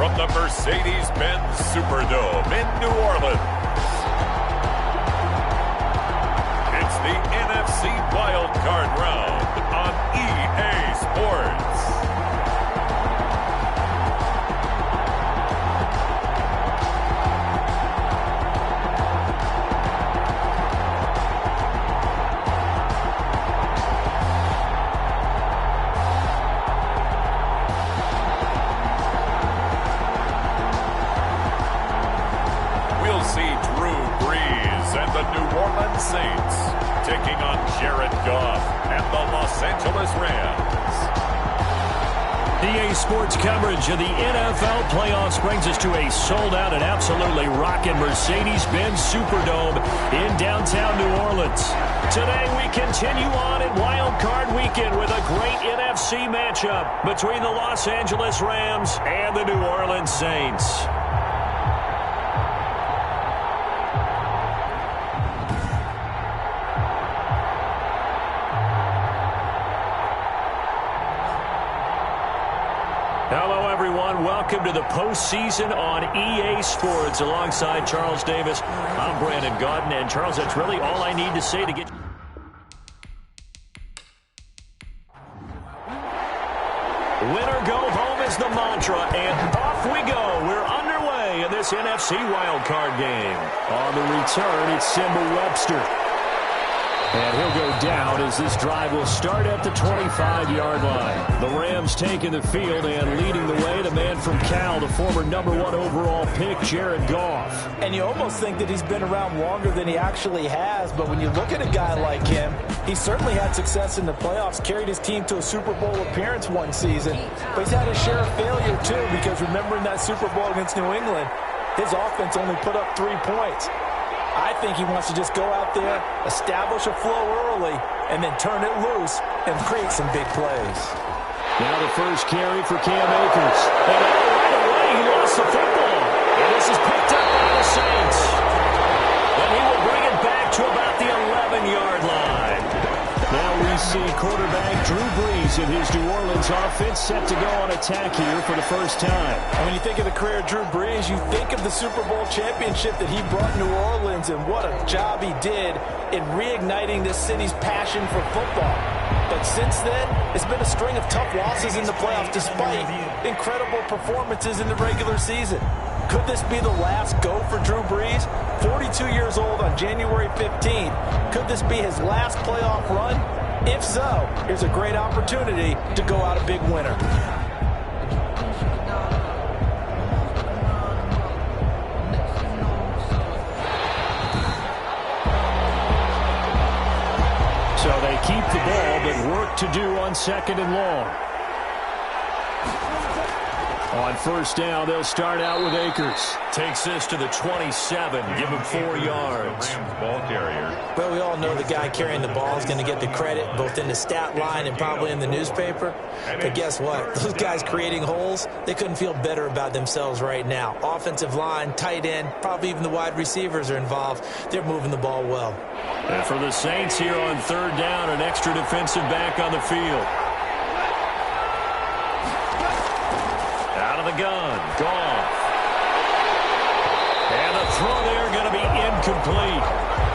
from the Mercedes-Benz Superdome in New Orleans. It's the NFC Wildcard round on EA Sports. We'll see Drew Brees and the New Orleans Saints taking on Jared Goff and the Los Angeles Rams. EA Sports coverage of the NFL playoffs brings us to a sold-out and absolutely rocking Mercedes-Benz Superdome in downtown New Orleans. Today we continue on in Wild Card Weekend with a great NFC matchup between the Los Angeles Rams and the New Orleans Saints. Hello, everyone. Welcome to the postseason on EA Sports. Alongside Charles Davis, I'm Brandon Gaudin. And, Charles, that's really all I need to say to get... Winner go home is the mantra, and off we go. We're underway in this NFC wildcard game. On the return, it's Simba Webster. And he'll go down as this drive will start at the 25-yard line. The Rams taking the field and leading the way, the man from Cal, the former #1 overall pick, Jared Goff. And you almost think that he's been around longer than he actually has, but when you look at a guy like him, he certainly had success in the playoffs, carried his team to a Super Bowl appearance one season, but he's had a share of failure too, because remembering that Super Bowl against New England, his offense only put up 3 points. I think he wants to just go out there, establish a flow early, and then turn it loose and create some big plays. Now the first carry for Cam Akers. And right away he lost the football. And this is picked up by the Saints. And he will bring it back to about the 11-yard line. Now we see quarterback Drew Brees in his New Orleans offense set to go on attack here for the first time. And when you think of the career of Drew Brees, you think of the Super Bowl championship that he brought New Orleans, and what a job he did in reigniting this city's passion for football. But since then, it's been a string of tough losses in the playoffs despite incredible performances in the regular season. Could this be the last go for Drew Brees? 42 years old on January 15th. Could this be his last playoff run? If so, here's a great opportunity to go out a big winner. So they keep the ball, but work to do on 2nd and long. On first down, they'll start out with Akers. Takes this to the 27, give him 4 yards. Ball carrier. Well, we all know the guy carrying the ball is going to get the credit, both in the stat line and probably in the newspaper. But guess what? Those guys creating holes, they couldn't feel better about themselves right now. Offensive line, tight end, probably even the wide receivers are involved. They're moving the ball well. And for the Saints here on 3rd down, an extra defensive back on the field. The gun, Goff. And the throw there going to be incomplete.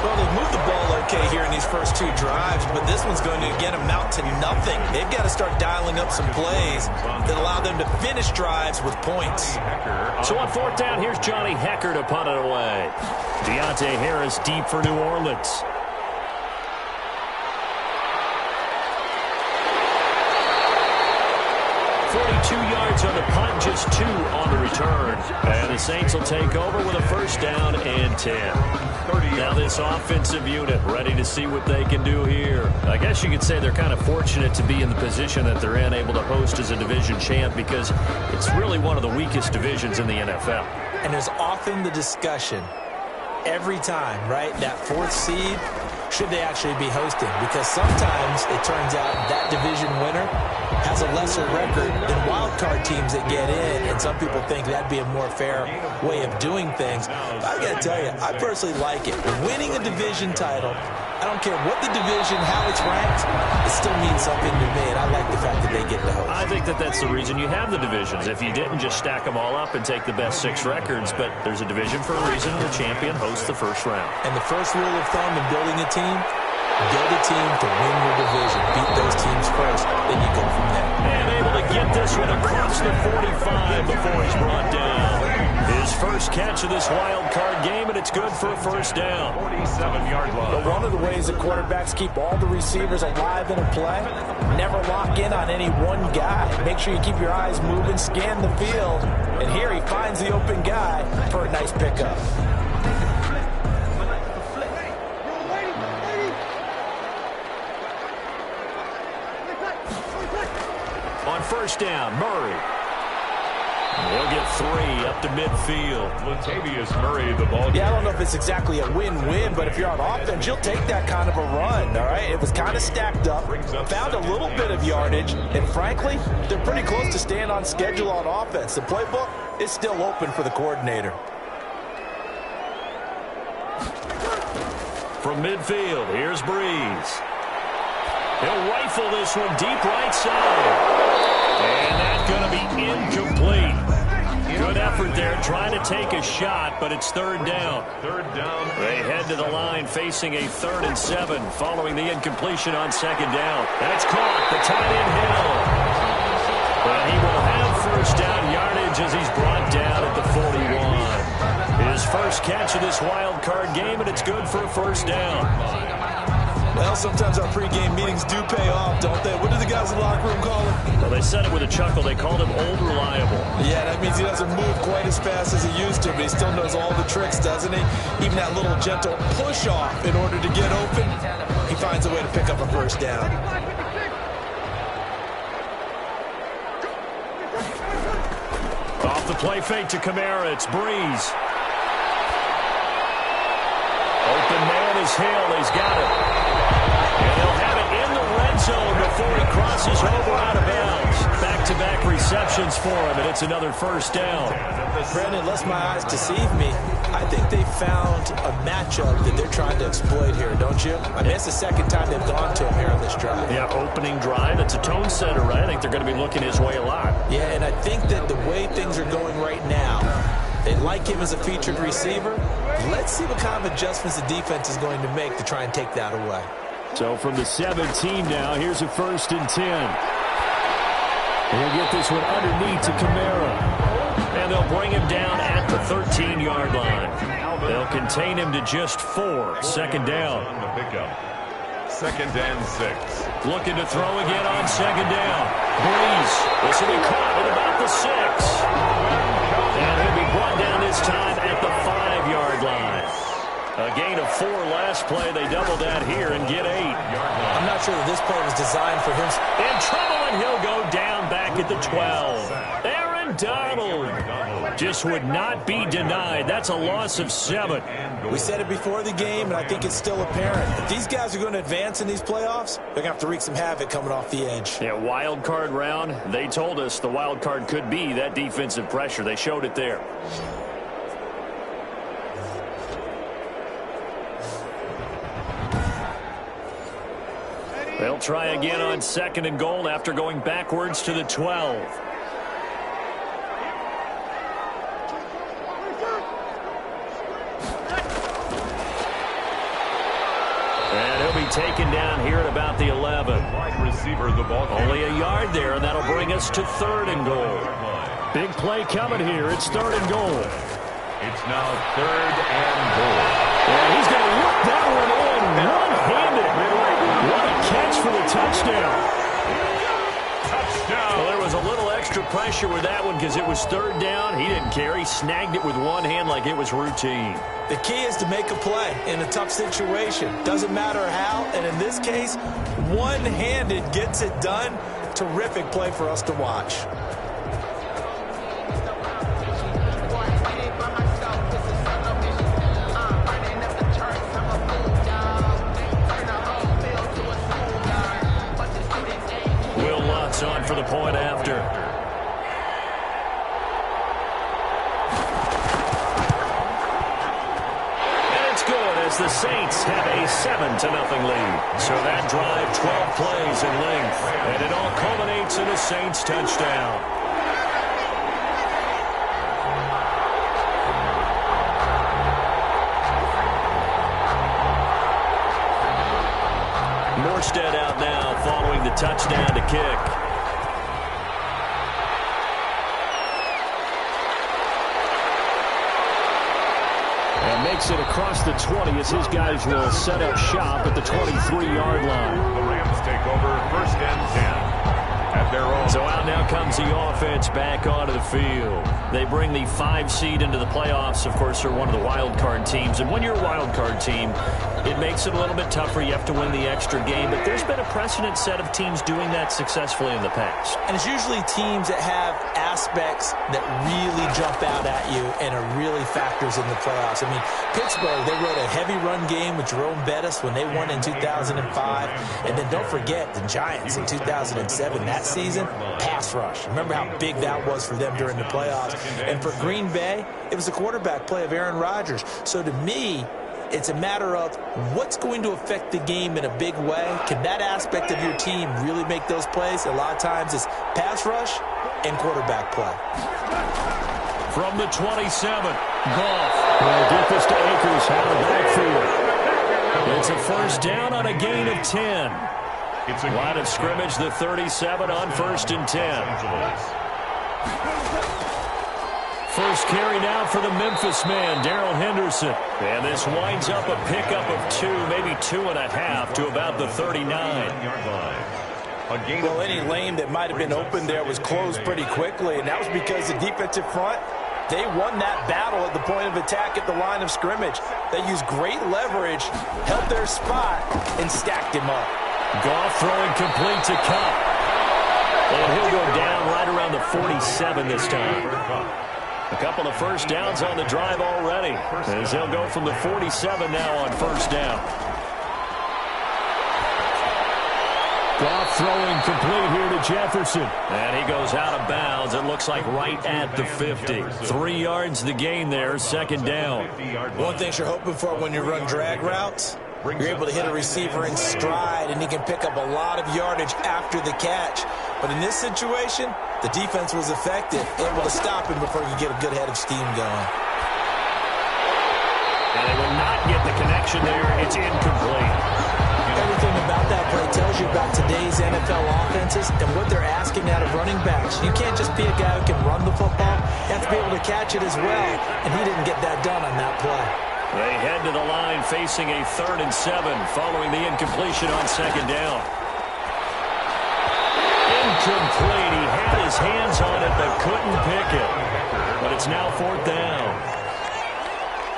Well, they've moved the ball okay here in these first 2 drives, but this one's going to again amount to nothing. They've got to start dialing up some plays that allow them to finish drives with points. So on 4th down, here's Johnny Hecker to punt it away. Deontay Harris deep for New Orleans. 42 yards on the punt, just 2 on the return. And the Saints will take over with a first down and 10. Now this offensive unit ready to see what they can do here. I guess you could say they're kind of fortunate to be in the position that they're in, able to host as a division champ, because it's really one of the weakest divisions in the NFL. And there's often the discussion every time, right, that 4th seed, should they actually be hosting? Because sometimes it turns out that division winner has a lesser record than wild card teams that get in, and some people think that'd be a more fair way of doing things. But I got to tell you, I personally like it. Winning a division title I don't care what the division, how it's ranked, it still means something to me, and I like the fact that they get the host. I think that that's the reason you have the divisions. If you didn't, just stack them all up and take the best 6 records, but there's a division for a reason. The champion hosts the first round. And the first rule of thumb in building a team, build a team to win your division. Beat those teams first, then you go from there. And able to get this one across the 45 before he's brought down. His first catch of this wild card game, and it's good for a first down. 47-yard line. But one of the ways that quarterbacks keep all the receivers alive in a play, never lock in on any one guy. Make sure you keep your eyes moving, scan the field. And here he finds the open guy for a nice pickup. On first down, Murray. He'll get 3 up to midfield. Latavius Murray, the ball. Yeah, I don't know if it's exactly a win-win, but if you're on offense, you'll take that kind of a run, all right? It was kind of stacked up, found a little bit of yardage, and frankly, they're pretty close to staying on schedule on offense. The playbook is still open for the coordinator. From midfield, here's Breeze. He'll rifle this one deep right side. And that's going to be incomplete. Good effort there, trying to take a shot, but it's third down. Third down. They head to the line facing a 3rd and 7 following the incompletion on second down. And it's caught. The tight end Hill. But he will have first down yardage as he's brought down at the 41. His first catch of this wild card game, and it's good for a first down. Well, sometimes our pregame meetings do pay off, don't they? What do the guys in the locker room call him? Well, they said it with a chuckle. They called him Old Reliable. Yeah, that means he doesn't move quite as fast as he used to, but he still knows all the tricks, doesn't he? Even that little gentle push-off in order to get open, he finds a way to pick up a first down. Off the play fake to Kamara. It's Breeze. Open man is Hill. He's got it. And they'll have it in the red zone before he crosses over out of bounds. Back-to-back receptions for him, and it's another first down. Brandon, unless my eyes deceive me, I think they found a matchup that they're trying to exploit here, don't you? I mean, it's the second time they've gone to him here on this drive. Yeah, opening drive. It's a tone setter, right? I think they're going to be looking his way a lot. Yeah, and I think that the way things are going right now, they like him as a featured receiver. Let's see what kind of adjustments the defense is going to make to try and take that away. So from the 17 now, here's a 1st and 10. And he'll get this one underneath to Kamara. And they'll bring him down at the 13-yard line. They'll contain him to just 4. Second down. Second and 6. Looking to throw again on second down. Breeze. This will be caught at about the 6. And he'll be brought down this time at the 5-yard line. A gain of 4 last play. They double that here and get 8. I'm not sure that this play was designed for him. In trouble, and he'll go down back at the 12. Aaron Donald just would not be denied. That's a loss of 7. We said it before the game, and I think it's still apparent. If these guys are going to advance in these playoffs, they're going to have to wreak some havoc coming off the edge. Yeah, wild card round. They told us the wild card could be that defensive pressure. They showed it there. They'll try again on 2nd and goal after going backwards to the 12. And he'll be taken down here at about the 11. Wide receiver, the ball. Only a yard there, and that'll bring us to 3rd and goal. Big play coming here. It's 3rd and goal. It's now 3rd and goal. And he's going to whip that one in one-handed. What a catch for the touchdown. Touchdown. Well, there was a little extra pressure with that one because it was 3rd down. He didn't care. He snagged it with one hand like it was routine. The key is to make a play in a tough situation. Doesn't matter how, and in this case, one-handed gets it done. Terrific play for us to watch. On for the point after. And it's good as as the Saints have a 7-0 lead. So that drive, 12 plays in length, and it all culminates in a Saints touchdown. Morstead out now following the touchdown to kick. And makes it across the 20 as his guys will set up shop at the 23-yard line. The Rams take over 1st and 10. At their own. So out now comes the offense back onto the field. They bring the 5 seed into the playoffs. Of course, they're one of the wild card teams. And when you're a wild card team, it makes it a little bit tougher. You have to win the extra game. But there's been a precedent set of teams doing that successfully in the past. And it's usually teams that have aspects that really jump out at you and are really factors in the playoffs. I mean, Pittsburgh, they rode a heavy run game with Jerome Bettis when they won in 2005. And then don't forget the Giants in 2007. That season, pass rush. Remember how big that was for them during the playoffs. And for Green Bay, it was the quarterback play of Aaron Rodgers. So to me, it's a matter of what's going to affect the game in a big way. Can that aspect of your team really make those plays? A lot of times it's pass rush and quarterback play. From the 27, Goff will get this to Akers out of the backfield. It's a 1st down on a gain of 10. Line of scrimmage, the 37 on 1st and 10. First carry now for the Memphis man, Darrell Henderson. And this winds up a pickup of 2, maybe 2.5 to about the 39. Well, any lane that might have been open there was closed pretty quickly, and that was because the defensive front, they won that battle at the point of attack at the line of scrimmage. They used great leverage, held their spot, and stacked him up. Goff throwing complete to Cup. And he'll go down right around the 47 this time. A couple of 1st downs on the drive already, as they'll go from the 47 now on 1st down. Goff throwing complete here to Jefferson. And he goes out of bounds. It looks like right at the 50. 3 yards the gain there, 2nd down. One thing you're hoping for when you run drag routes, you're able to hit a receiver in stride, and he can pick up a lot of yardage after the catch. But in this situation, the defense was effective, able to stop him before he could get a good head of steam going. And they will not get the connection there. It's incomplete. Everything about that play tells you about today's NFL offenses and what they're asking out of running backs. You can't just be a guy who can run the football. You have to be able to catch it as well, and he didn't get that done on that play. They head to the line facing a 3rd and 7 following the incompletion on 2nd down. Incomplete. He had his hands on it but couldn't pick it. But it's now 4th down.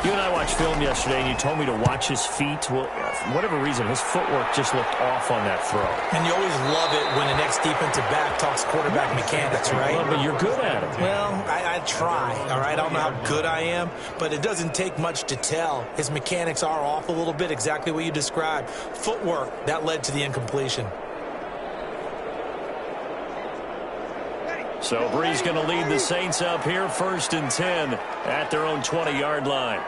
You and I watched film yesterday, and you told me to watch his feet. Well, for whatever reason, his footwork just looked off on that throw. And you always love it when the next defensive back talks quarterback mechanics, right? Well, but you're good at it. Well, I try, all right? I don't know how good I am, but it doesn't take much to tell. His mechanics are off a little bit, exactly what you described. Footwork, that led to the incompletion. So Brees going to lead the Saints up here, 1st and 10 at their own 20-yard line.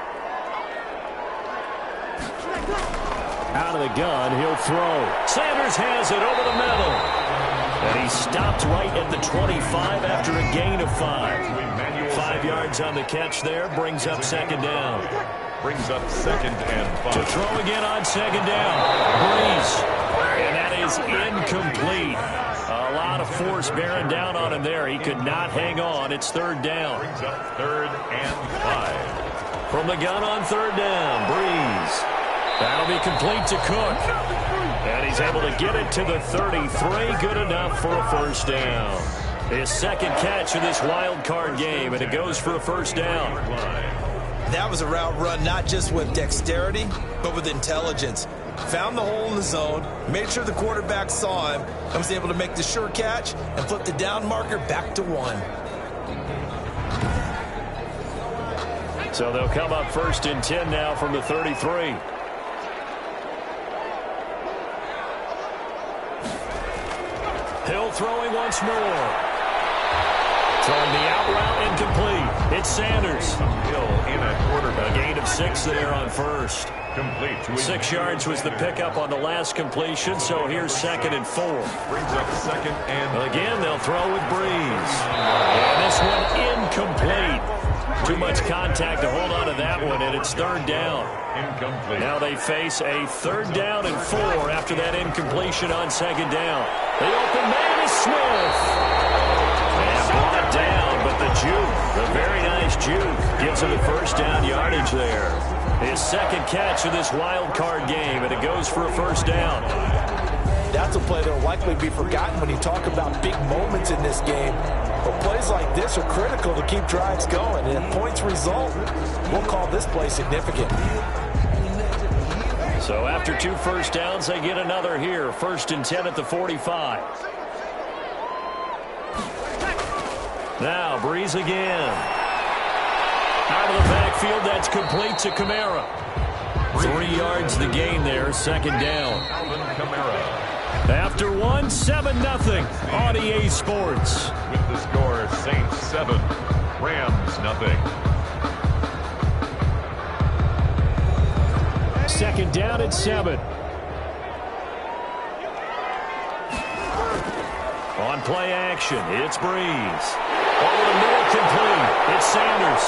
Out of the gun, he'll throw. Sanders has it over the middle. And he stopped right at the 25 after a gain of 5. 5 yards on the catch there, brings up 2nd down. Brings up 2nd and 5. To throw again on 2nd down. Brees. And that is incomplete. A lot of force bearing down on him there. He could not hang on. It's 3rd down. Brings up 3rd and 5. From the gun on 3rd down, Brees. That'll be complete to Cook. And he's able to get it to the 33. Good enough for a 1st down. His 2nd catch of this wild card game, and it goes for a 1st down. That was a route run not just with dexterity, but with intelligence. Found the hole in the zone, made sure the quarterback saw him, and was able to make the sure catch and flip the down marker back to 1. So they'll come up 1st and 10 now from the 33. Hill throwing once more. Throwing the out route incomplete. It's Sanders. Hill in at quarterback. A gain of 6 there on 1st. Complete to 6 yards was the pickup on the last completion, so here's 2nd and 4. Brings up 2nd and Again, they'll throw with Breeze. And this one incomplete. Too much contact to hold on to that one, and it's 3rd down. incomplete. Now they face a 3rd down and 4 after that incompletion on 2nd down. The open man is Smith. And brought down, but the juke, the very nice juke, gives him the 1st down yardage there. His 2nd catch of this wild card game, and it goes for a 1st down. That's a play that will likely be forgotten when you talk about big moments in this game. But plays like this are critical to keep drives going. And if points result, we'll call this play significant. So after 2 1st downs, they get another here. 1st and 10 at the 45. Now Breeze again. Out of the backfield, that's complete to Kamara. 3 yards the gain there, 2nd down. After 1, 7-0 on EA Sports. With the score, Saints 7, Rams 0. 2nd down at 7. On play action, it's Breeze. Over the middle, complete. It's Sanders.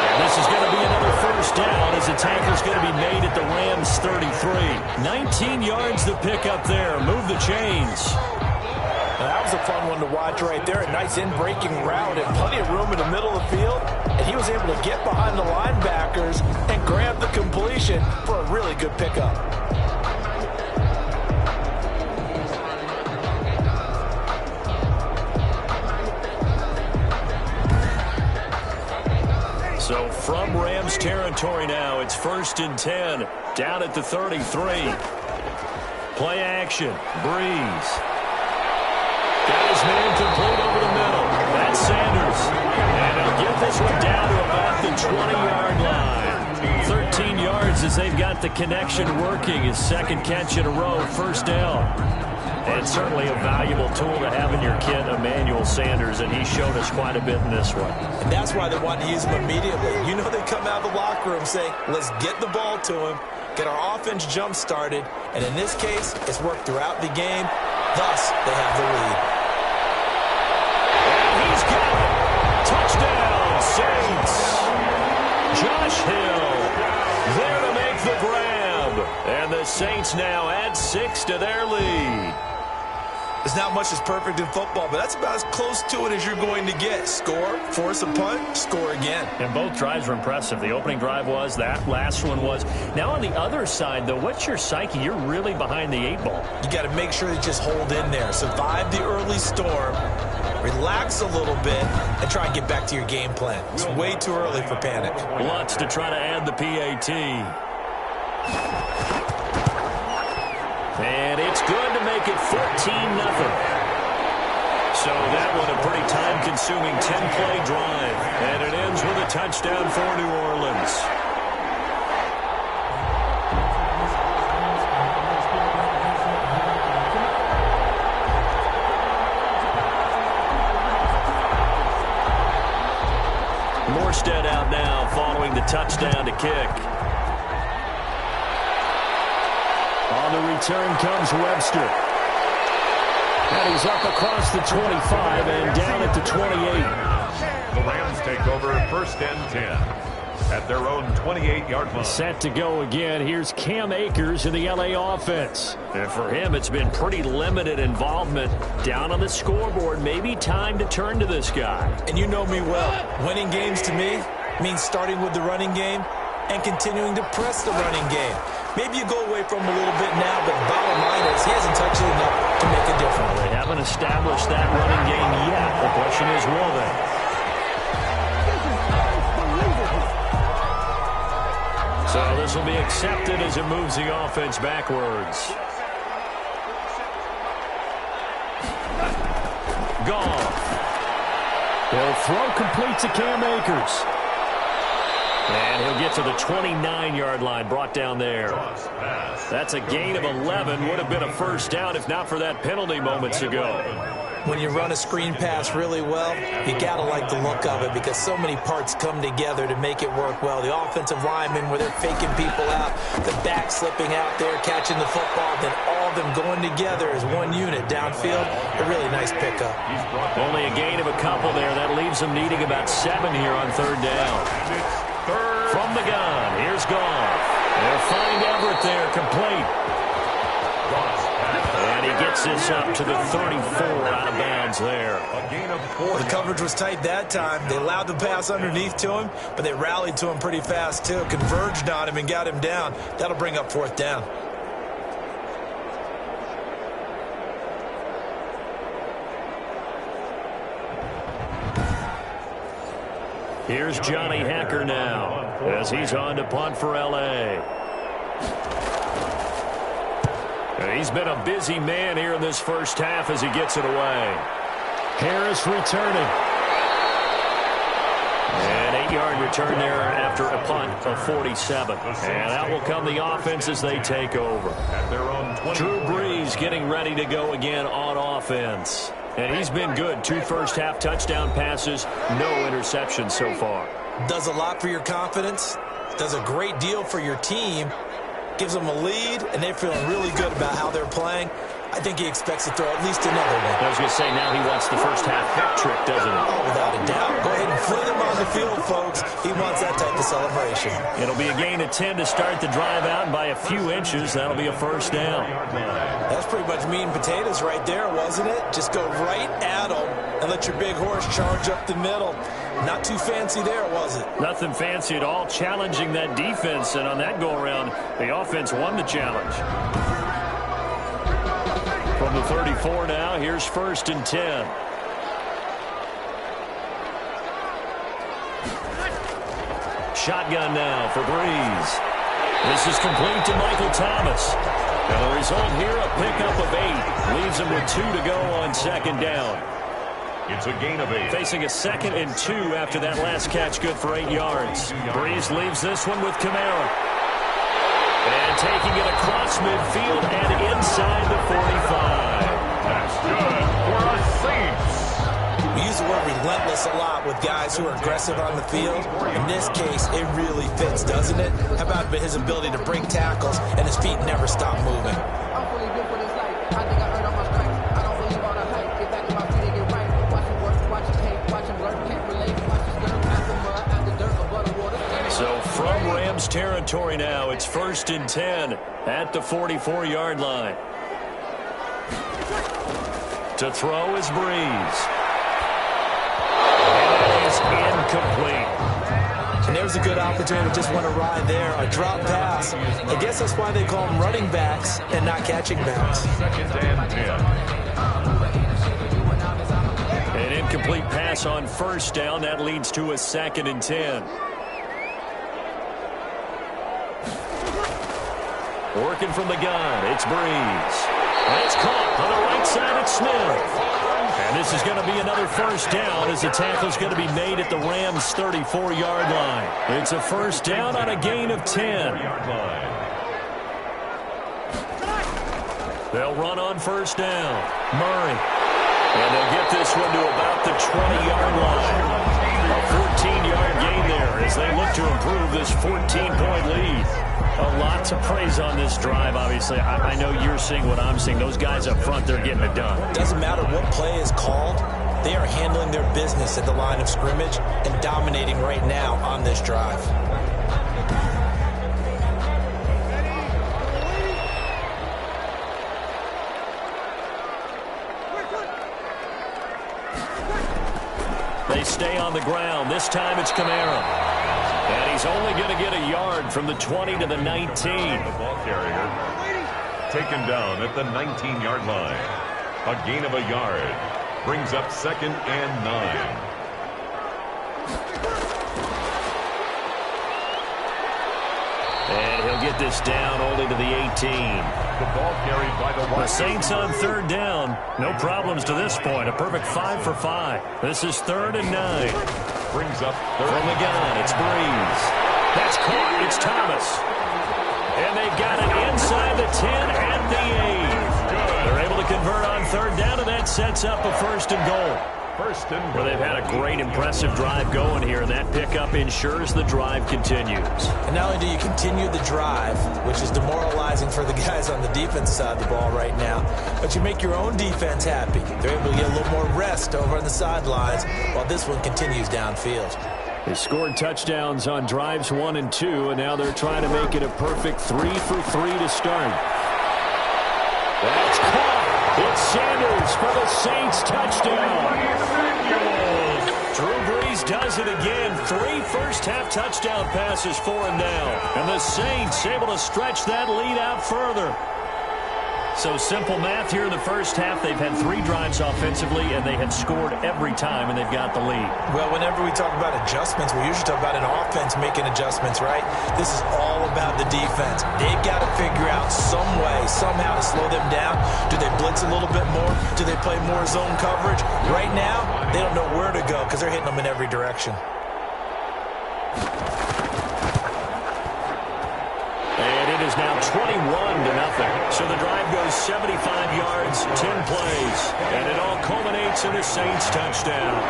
And this is going to be another 1st down as the tackle's going to be made at the Rams 33. 19 yards the pickup there. Move the chains. Now, that was a fun one to watch right there. A nice in-breaking route and plenty of room in the middle of the field. And he was able to get behind the linebackers and grab the completion for a really good pickup. So from Rams territory now, it's 1st and 10, down at the 33. Play action, Breeze. Got his man complete over the middle. That's Sanders. And he'll get this one down to about the 20-yard line. 13 yards as they've got the connection working. His 2nd catch in a row, 1st down. And certainly a valuable tool to have in your kit, Emmanuel Sanders, and he showed us quite a bit in this one. And that's why they wanted to use him immediately. You know they come out of the locker room saying, let's get the ball to him, get our offense jump-started, and in this case, it's worked throughout the game. Thus, they have the lead. And he's got it. Touchdown, Saints. Josh Hill there to make the grab. And the Saints now add 6 to their lead. There's not much that's perfect in football, but that's about as close to it as you're going to get. Score, force a punt, score again. And both drives were impressive. The opening drive was, that last one was. Now on the other side, though, what's your psyche? You're really behind the 8 ball. You got to make sure you just hold in there. Survive the early storm, relax a little bit, and try and get back to your game plan. It's way too early for panic. Lutz to try to add the PAT. And it's good to make it 14-0. So that one a pretty time-consuming 10-play drive. And it ends with a touchdown for New Orleans. Morstead out now following the touchdown to kick. On the return comes Webster. And he's up across the 25 and down at the 28. The Rams take over 1st and 10 at their own 28-yard line. Set to go again. Here's Cam Akers in the LA offense. And for him, it's been pretty limited involvement down on the scoreboard. Maybe time to turn to this guy. And you know me well. Winning games to me means starting with the running game and continuing to press the running game. Maybe you go away from him a little bit now, but bottom line is he hasn't touched it enough to make a difference. They haven't established that running game yet. The question is, will they? So this will be accepted as it moves the offense backwards. Goff. They'll throw complete to Cam Akers. And he'll get to the 29-yard line, brought down there. That's a gain of 11. Would have been a 1st down if not for that penalty moments ago. When you run a screen pass really well, you got to like the look of it because so many parts come together to make it work well. The offensive linemen, where they're faking people out, the back slipping out there, catching the football, then all of them going together as one unit downfield. A really nice pickup. Only a gain of a couple there. That leaves them needing about 7 here on third down. From the gun, here's Goff. They'll find Everett there, complete. And he gets this up to the 34 out of bounds there. Well, the coverage was tight that time. They allowed the pass underneath to him, but they rallied to him pretty fast, too. Converged on him and got him down. That'll bring up fourth down. Here's Johnny Hacker now as he's on to punt for L.A. He's been a busy man here in this first half as he gets it away. Harris returning. An 8-yard return there after a punt of 47. And out will come the offense as they take over. Drew Brees getting ready to go again on offense. And he's been good. 2 first-half touchdown passes, no interceptions so far. Does a lot for your confidence. Does a great deal for your team. Gives them a lead, and they're feeling really good about how they're playing. I think he expects to throw at least another one. I was going to say, now he wants the first-half hat trick, doesn't he? Oh, without a doubt. Go ahead and fling him on the field, folks. He wants that type of celebration. It'll be a gain of 10 to start the drive out, and by a few inches, that'll be a first down. That's pretty much meat and potatoes right there, wasn't it? Just go right at him and let your big horse charge up the middle. Not too fancy there, was it? Nothing fancy at all, challenging that defense, and on that go-around, the offense won the challenge. From the 34 now, here's 1st and 10. Shotgun now for Brees. This is complete to Michael Thomas. And the result here, a pickup of 8. Leaves him with 2 to go on second down. It's a gain of 8. Facing a 2nd and 2 after that last catch, good for 8 yards. Brees leaves this one with Kamara. And taking it across midfield and inside the 45. That's good for a Saints. We use the word relentless a lot with guys who are aggressive on the field. In this case, it really fits, doesn't it? How about his ability to break tackles and his feet never stop moving? I'm fully good for this life. I think I earned all my stripes. I don't believe all the hype. Get back in my feet and get right. Watch him work, watch him paint, watch him work, can't relate. Watch his dirt, after mud, after dirt, or butter water. So from Rams territory now, it's 1st and 10 at the 44-yard line. To throw is Brees. And that is incomplete. And there's a good opportunity to just want to ride there. A drop pass. I guess that's why they call them running backs and not catching backs. 2nd and 10. An incomplete pass on 1st down. That leads to a 2nd and 10. Working from the gun, it's Brees. And it's caught on the right side, it's Smith. And this is going to be another first down as the tackle's going to be made at the Rams' 34-yard line. It's a first down on a gain of 10. They'll run on first down. Murray. And they'll get this one to about the 20-yard line. A 14-yard gain there as they look to improve this 14-point lead. A lot to praise on this drive, obviously. I know you're seeing what I'm seeing. Those guys up front, they're getting it done. Doesn't matter what play is called. They are handling their business at the line of scrimmage and dominating right now on this drive. They stay on the ground. This time it's Kamara. And he's only going to get a yard from the 20 to the 19. The ball carrier taken down at the 19-yard line. A gain of a yard brings up 2nd and 9. And he'll get this down only to the 18. The ball carried by the Saints on 3rd down. No problems to this point. A perfect 5 for 5. This is 3rd and 9. Brings up from the gun, it's Brees. That's caught, it's Thomas. And they've got it inside the 10 and the 8. They're able to convert on third down, and that sets up a first and goal. Well, they've had a great, impressive drive going here, and that pickup ensures the drive continues. And not only do you continue the drive, which is demoralizing for the guys on the defense side of the ball right now, but you make your own defense happy. They're able to get a little more rest over on the sidelines while this one continues downfield. They scored touchdowns on drives 1 and 2, and now they're trying to make it a perfect 3 for 3 to start. That's caught. It's Sanders for the Saints touchdown. Drew Brees does it again. 3 first-half touchdown passes for him now. And the Saints able to stretch that lead out further. So simple math here in the first half. They've had 3 drives offensively, and they have scored every time, and they've got the lead. Well, whenever we talk about adjustments, we usually talk about an offense making adjustments, right? This is all about the defense. They've got to figure out some way, somehow to slow them down. Do they blitz a little bit more? Do they play more zone coverage? Right now, they don't know where to go because they're hitting them in every direction. Is now 21-0. So the drive goes 75 yards, 10 plays, and it all culminates in a Saints touchdown.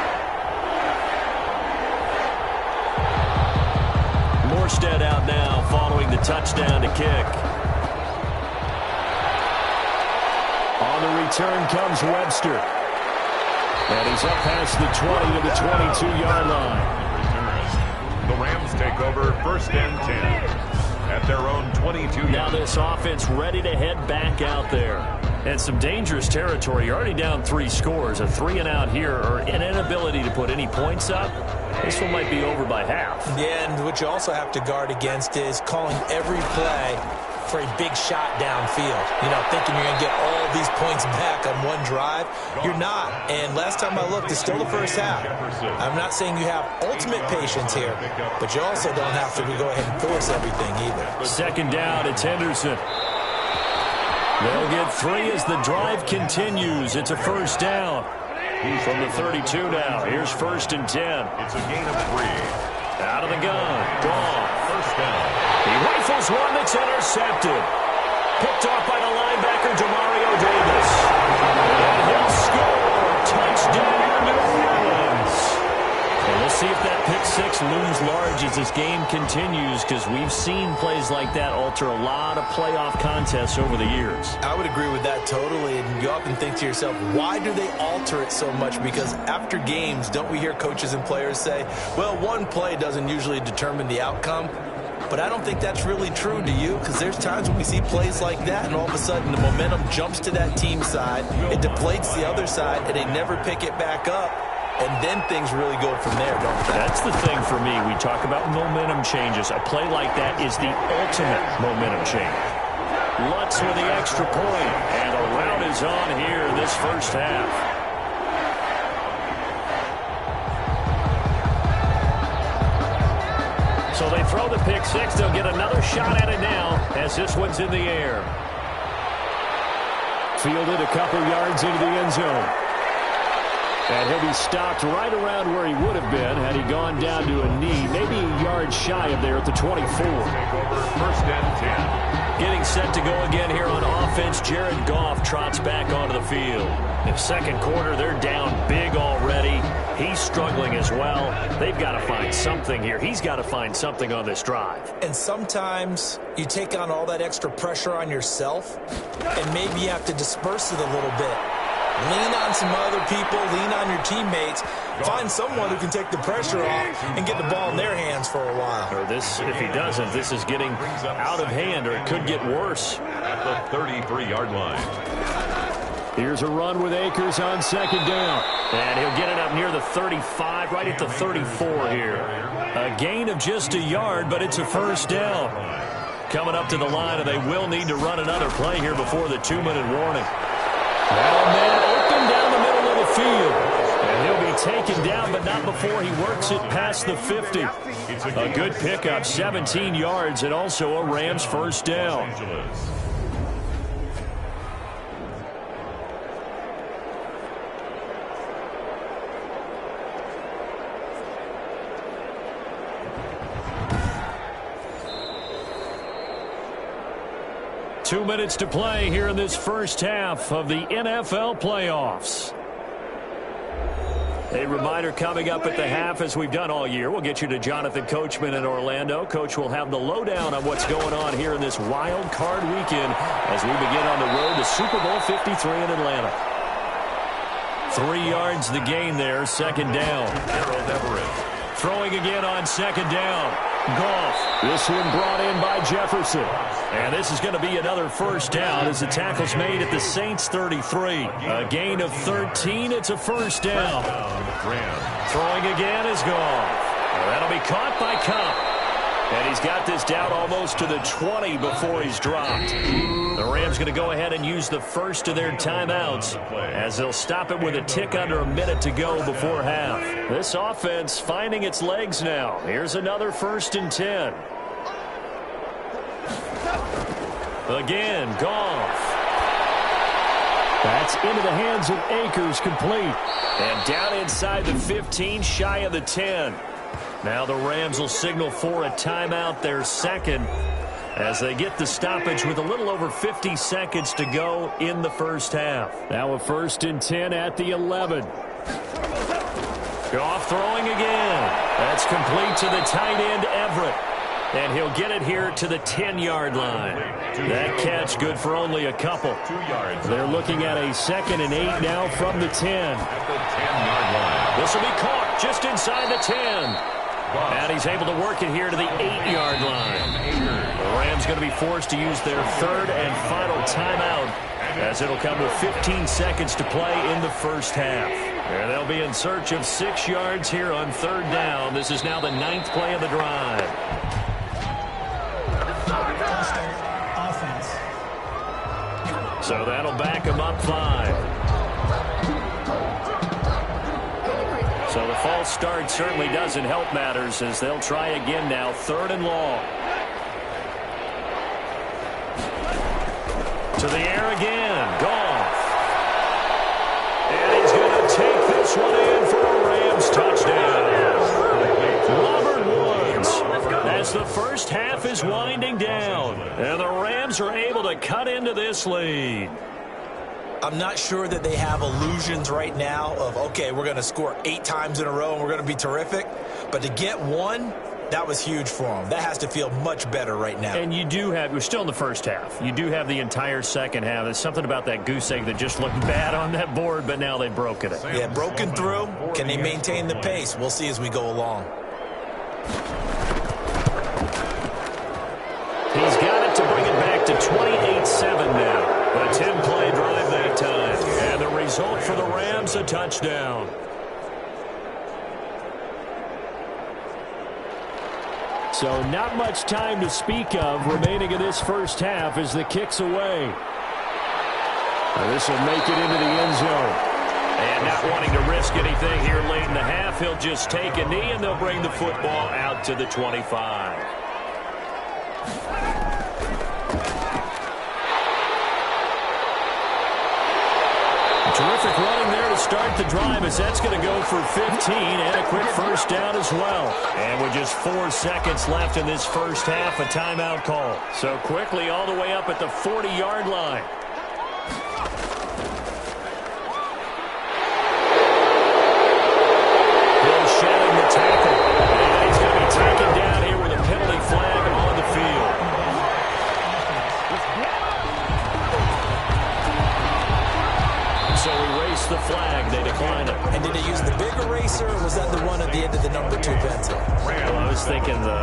Morstead out now following the touchdown to kick. On the return comes Webster. And he's up past the 20 to the 22-yard line. The Rams take over 1st and 10. At their own 22. Now this offense ready to head back out there. And some dangerous territory. You're already down 3 scores. A 3 and out here, or an inability to put any points up. This one might be over by half. Yeah, and what you also have to guard against is calling every play for a big shot downfield. You know, thinking you're going to get all these points back on one drive. You're not. And last time I looked, it's still the first half. I'm not saying you have ultimate patience here, but you also don't have to go ahead and force everything either. 2nd down, it's Henderson. They'll get 3 as the drive continues. It's a first down. From the 32 now. Here's 1st and 10. It's a gain of 3. Out of the gun. Gone. First down. He rifles one that's intercepted. Picked off by the linebacker, Demario Davis. And he'll score. Touchdown, New Orleans. And we'll see if that pick 6 looms large as this game continues, because we've seen plays like that alter a lot of playoff contests over the years. I would agree with that totally, and you often think to yourself, why do they alter it so much? Because after games, don't we hear coaches and players say, well, one play doesn't usually determine the outcome? But I don't think that's really true, do you? Because there's times when we see plays like that, and all of a sudden the momentum jumps to that team side, it deflates the other side, and they never pick it back up. And then things really go from there, don't they? That's the thing for me. We talk about momentum changes. A play like that is the ultimate momentum change. Lutz with the extra point, and a rout is on here in this first half. So they throw the pick 6. They'll get another shot at it now as this one's in the air. Fielded a couple yards into the end zone. And he'll be stopped right around where he would have been had he gone down to a knee, maybe a yard shy of there at the 24. Take over 1st and 10. Getting set to go again here on offense, Jared Goff trots back onto the field. In the 2nd quarter, they're down big already. He's struggling as well. They've got to find something here. He's got to find something on this drive. And sometimes you take on all that extra pressure on yourself, and maybe you have to disperse it a little bit. Lean on some other people, lean on your teammates, find someone who can take the pressure off and get the ball in their hands for a while. Or this, if he doesn't, this is getting out of hand, or it could get worse. At the 33-yard line. Here's a run with Akers on 2nd down. And he'll get it up near the 35, right at the 34 here. A gain of just a yard, but it's a first down. Coming up to the line, and they will need to run another play here before the 2-minute warning. Now man open down the middle of the field. And he'll be taken down, but not before he works it past the 50. A good pickup, 17 yards, and also a Rams first down. 2 minutes to play here in this first half of the NFL playoffs. A reminder coming up at the half, as we've done all year. We'll get you to Jonathan Coachman in Orlando. Coach will have the lowdown on what's going on here in this wild card weekend as we begin on the road to Super Bowl 53 in Atlanta. 3 yards the gain there, second down. Throwing again on second down. Goff. This one brought in by Jefferson. And this is going to be another first down as the tackle's made at the Saints 33. A gain of 13. It's a first down. Throwing again is Goff. That'll be caught by Cup. And he's got this down almost to the 20 before he's dropped. The Rams going to go ahead and use the first of their timeouts as they'll stop it with a tick under a minute to go before half. This offense finding its legs now. Here's another 1st and 10. Again, Goff. That's into the hands of Akers, complete. And down inside the 15, shy of the 10. Now the Rams will signal for a timeout, their second, as they get the stoppage with a little over 50 seconds to go in the first half. Now a 1st and 10 at the 11. Goff throwing again. That's complete to the tight end, Everett. And he'll get it here to the 10-yard line. That catch good for only a couple. 2 yards. They're looking at a 2nd and 8 now from the 10. At the 10-yard line. This will be caught just inside the 10. And he's able to work it here to the 8-yard line. The Rams going to be forced to use their 3rd and final timeout as it'll come with 15 seconds to play in the first half. And they'll be in search of 6 yards here on 3rd down. This is now the 9th play of the drive. So that'll back him up 5. So the false start certainly doesn't help matters as they'll try again now, 3rd and long. To the air again, Goff. And he's going to take this one in for a Rams touchdown. Robert Woods, as the first half is winding down, and the Rams are able to cut into this lead. I'm not sure that they have illusions right now of, okay, we're going to score 8 times in a row and we're going to be terrific. But to get one, that was huge for them. That has to feel much better right now. And you do have, we're still in the first half. You do have the entire second half. There's something about that goose egg that just looked bad on that board, but now they've broken it. Yeah, broken through. Can they maintain the pace? We'll see as we go along. He's got it to bring it back to 28-7 now. A 10-play drive that time. And the result for the Rams, a touchdown. So not much time to speak of remaining in this first half as the kick's away. This will make it into the end zone. And not wanting to risk anything here late in the half, he'll just take a knee and they'll bring the football out to the 25. Terrific running there to start the drive as that's going to go for 15 and a quick first down as well. And with just 4 seconds left in this first half, a timeout call. So quickly all the way up at the 40-yard line. Bill shedding the tackle. And he's going to be taken down here with a penalty flag on the field. So erase the flag. They decline it. And did they use the big eraser, or was that the one at the end of the number 2 pencil? Well, I was thinking the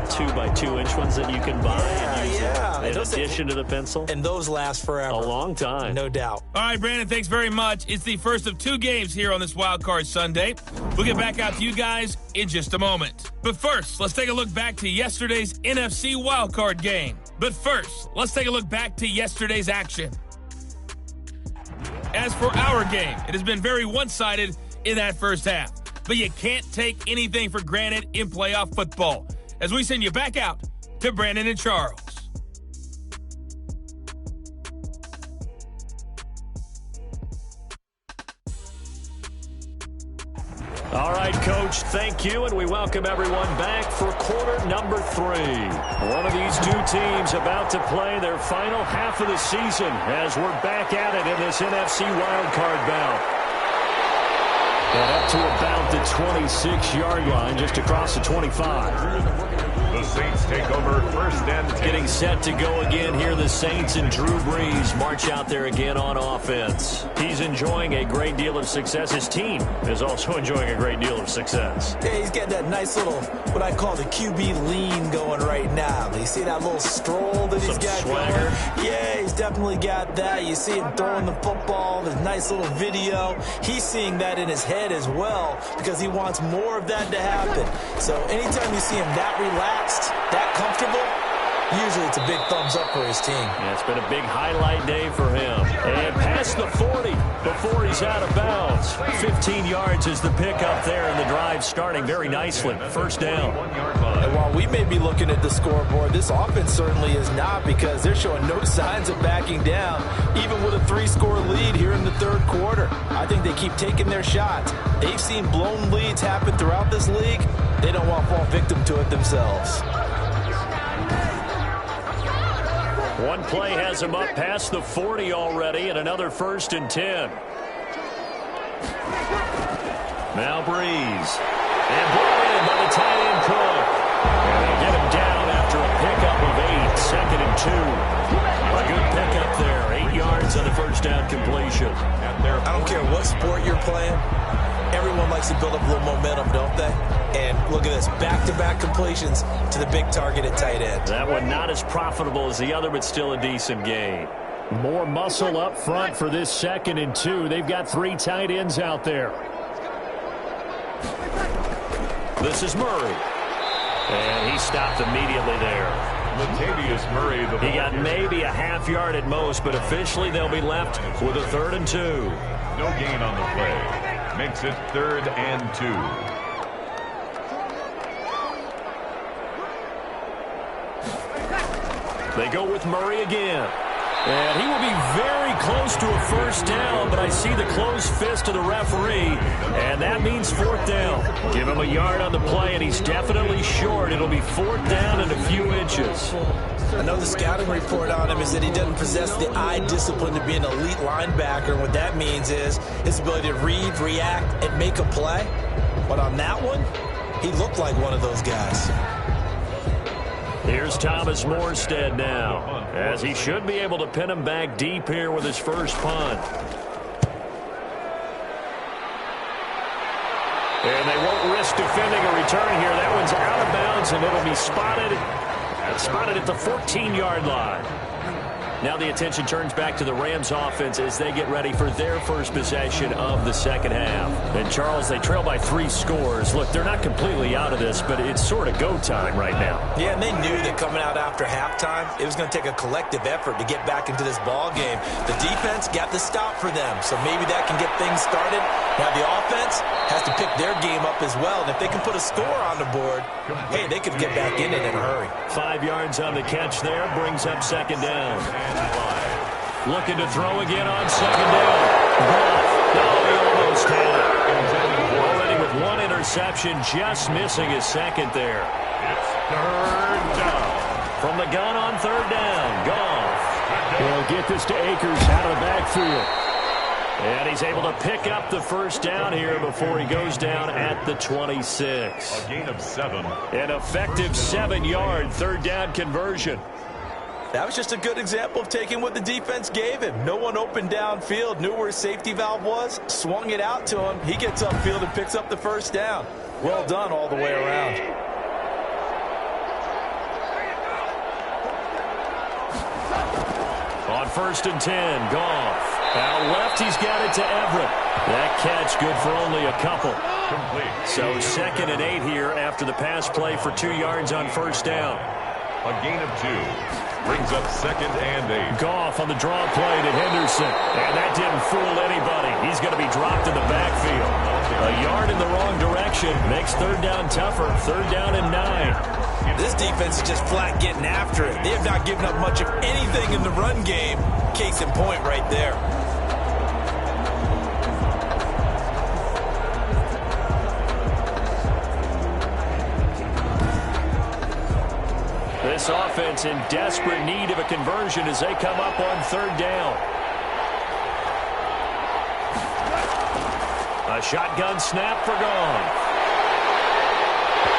2x2-inch ones that you can buy in addition to the pencil. And those last forever. A long time. No doubt. All right, Brandon, thanks very much. It's the first of 2 games here on this Wildcard Sunday. We'll get back out to you guys in just a moment. But first, let's take a look back to yesterday's NFC Wildcard game. But first, let's take a look back to yesterday's action. As for our game, it has been very one-sided in that first half. But you can't take anything for granted in playoff football. As we send you back out to Brandon and Charles. All right, Coach. Coach. Thank you, and we welcome everyone back for quarter number 3. One of these two teams about to play their final half of the season as we're back at it in this NFC wildcard bout. And up to about the 26-yard line, just across the 25. The Saints take over first and 10. Getting set to go again here. The Saints and Drew Brees march out there again on offense. He's enjoying a great deal of success. His team is also enjoying a great deal of success. Yeah, he's got that nice little, what I call the QB lean going right now. You see that little stroll that he's got swagger going? Yeah, he's definitely got that. You see him throwing the football, the nice little video. He's seeing that in his head as well because he wants more of that to happen. So anytime you see him that relaxed, that comfortable, usually it's a big thumbs up for his team. Yeah, it's been a big highlight day for him. And past the 40 before he's out of bounds. 15 yards is the pickup there, and the drive starting very nicely. First down. And while we may be looking at the scoreboard, this offense certainly is not, because they're showing no signs of backing down, even with a 3-score lead here in the third quarter. I think they keep taking their shots. They've seen blown leads happen throughout this league. They don't want to fall victim to it themselves. One play has him up past the 40 already, and another first and 10. Now Brees. And brought in by the tight end Cook. And they get him down after a pickup of 8. Second and 2. A good pickup there. 8 yards on the first down completion. I don't care what sport you're playing. Everyone likes to build up a little momentum, don't they? And look at this, back-to-back completions to the big target at tight end. That one not as profitable as the other, but still a decent gain. More muscle up front for this second and 2. They've got 3 tight ends out there. This is Murray. And he stopped immediately there. Latavius Murray. He got maybe a half yard at most, but officially they'll be left with a 3rd and 2. No gain on the play. Makes it 3rd and 2. They go with Murray again. And he will be very close to a first down, but I see the closed fist of the referee, and that means 4th down. Give him a yard on the play, and he's definitely short. It'll be 4th down and a few inches. Another scouting report on him is that he doesn't possess the eye discipline to be an elite linebacker. And what that means is his ability to read, react, and make a play. But on that one, he looked like one of those guys. Here's Thomas Morstead now, as he should be able to pin him back deep here with his first punt. And they won't risk defending a return here. That one's out of bounds, and it'll be spotted at the 14-yard line. Now the attention turns back to the Rams offense as they get ready for their first possession of the second half. And Charles, they trail by 3 scores. Look, they're not completely out of this, but it's sort of go time right now. Yeah, and they knew that coming out after halftime, it was going to take a collective effort to get back into this ball game. The defense got the stop for them, so maybe that can get things started. Now the offense has to pick their game up as well, and if they can put a score on the board, hey, they could get back in it in a hurry. 5 yards on the catch there, brings up second down. Looking to throw again on second down. He almost had it. Already with 1 interception, just missing his second there. It's 3rd down. From the gun on 3rd down, Goff. He'll get this to Akers out of the backfield. And he's able to pick up the first down here before he goes down at the 26. A gain of 7. An effective 7-yard 3rd down conversion. That was just a good example of taking what the defense gave him. No one opened downfield, knew where his safety valve was, swung it out to him. He gets upfield and picks up the first down. Well done all the way around. On 1st and 10, Goff. Out left, he's got it to Everett. That catch good for only a couple. Complete. So 2nd and 8 here after the pass play for 2 yards on first down. A gain of 2. Brings up 2nd and 8. Goff on the draw play to Henderson. And that didn't fool anybody. He's going to be dropped in the backfield. A yard in the wrong direction makes 3rd down tougher. 3rd down and 9. This defense is just flat getting after it. They have not given up much of anything in the run game. Case in point right there. This offense in desperate need of a conversion as they come up on third down. A shotgun snap for Goff.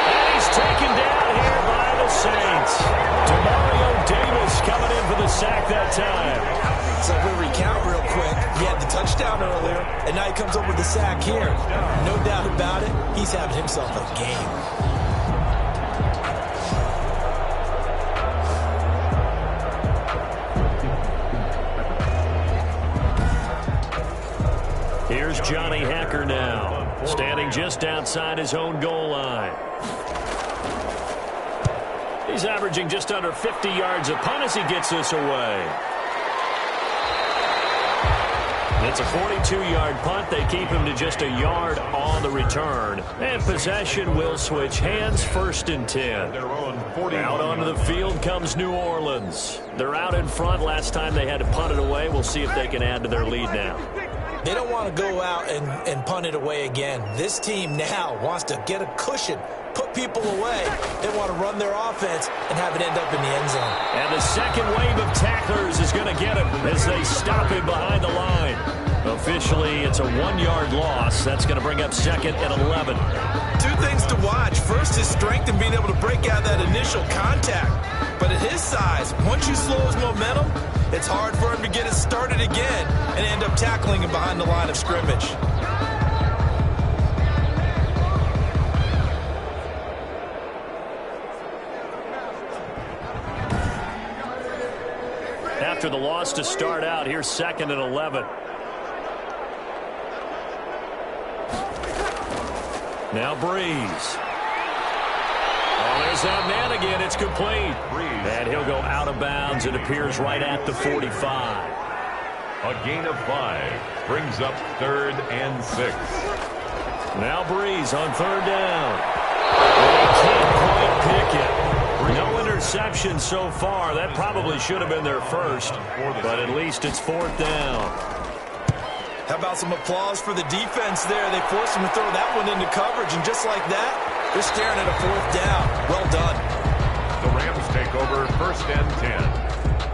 And he's taken down here by the Saints. Demario Davis coming in for the sack that time. So if we recount real quick, he had the touchdown earlier, and now he comes up with the sack here. No doubt about it, he's having himself a game. Here's Johnny Hacker now, standing just outside his own goal line. He's averaging just under 50 yards a punt as he gets this away. It's a 42-yard punt. They keep him to just a yard on the return. And possession will switch hands, 1st and 10. Out onto the field comes New Orleans. They're out in front. Last time they had to punt it away. We'll see if they can add to their lead now. They don't want to go out and punt it away again. This team now wants to get a cushion, put people away. They want to run their offense and have it end up in the end zone. And the second wave of tacklers is going to get him as they stop him behind the line. Officially, it's a 1-yard loss. That's going to bring up 2nd and 11. Two things to watch. First, his strength in being able to break out that initial contact. But at his size, once you slow his momentum, it's hard for him to get it started again and end up tackling him behind the line of scrimmage. After the loss to start out, here's 2nd and 11. Now Breeze. Oh, there's that man again. It's complete. And he'll go out of bounds. It appears right at the 45. A gain of 5 brings up 3rd and 6. Now Breeze on 3rd down. They can't quite pick it. No interception so far. That probably should have been their first, but at least it's 4th down. How about some applause for the defense there? They forced him to throw that one into coverage, and just like that, they're staring at a 4th down. Well done. The Rams take over 1st and 10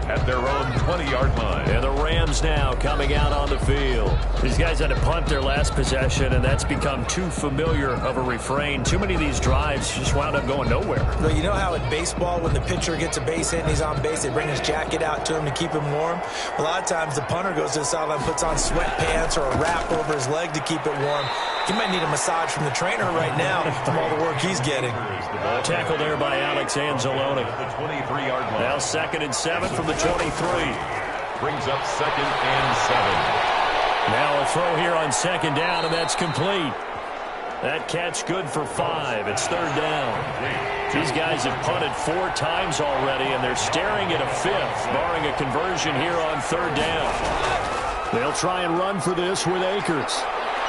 at their own 20-yard line. And the Rams now coming out on the field. These guys had to punt their last possession, and that's become too familiar of a refrain. Too many of these drives just wound up going nowhere. Well, you know how in baseball, when the pitcher gets a base hit and he's on base, they bring his jacket out to him to keep him warm? A lot of times the punter goes to the sideline, puts on sweatpants or a wrap over his leg to keep it warm. He might need a massage from the trainer right now from all the work he's getting. Tackle there by Alex Anzalone. The 23-yard line. Now 2nd and 7 from the 23. Brings up 2nd and 7. Now a throw here on 2nd down, and that's complete. That catch good for 5. It's 3rd down. These guys have punted 4 times already, and they're staring at a 5th, barring a conversion here on 3rd down. They'll try and run for this with Akers.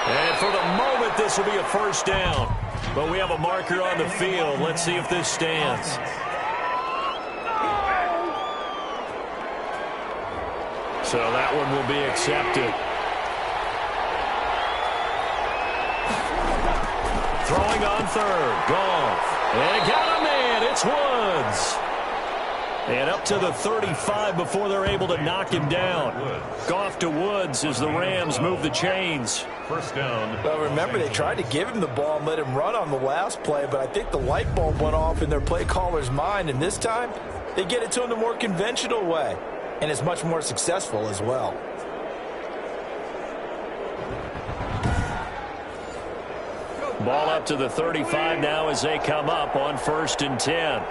And for the moment, this will be a 1st down. But we have a marker on the field. Let's see if this stands. So that one will be accepted. Throwing on 3rd. Goff. And got a man. It's Woods. And up to the 35 before they're able to knock him down. Goff to Woods as the Rams move the chains. 1st down. Well, remember, they tried to give him the ball and let him run on the last play, but I think the light bulb went off in their play caller's mind, and this time they get it to him the more conventional way, and it's much more successful as well. Ball up to the 35 now as they come up on 1st and 10.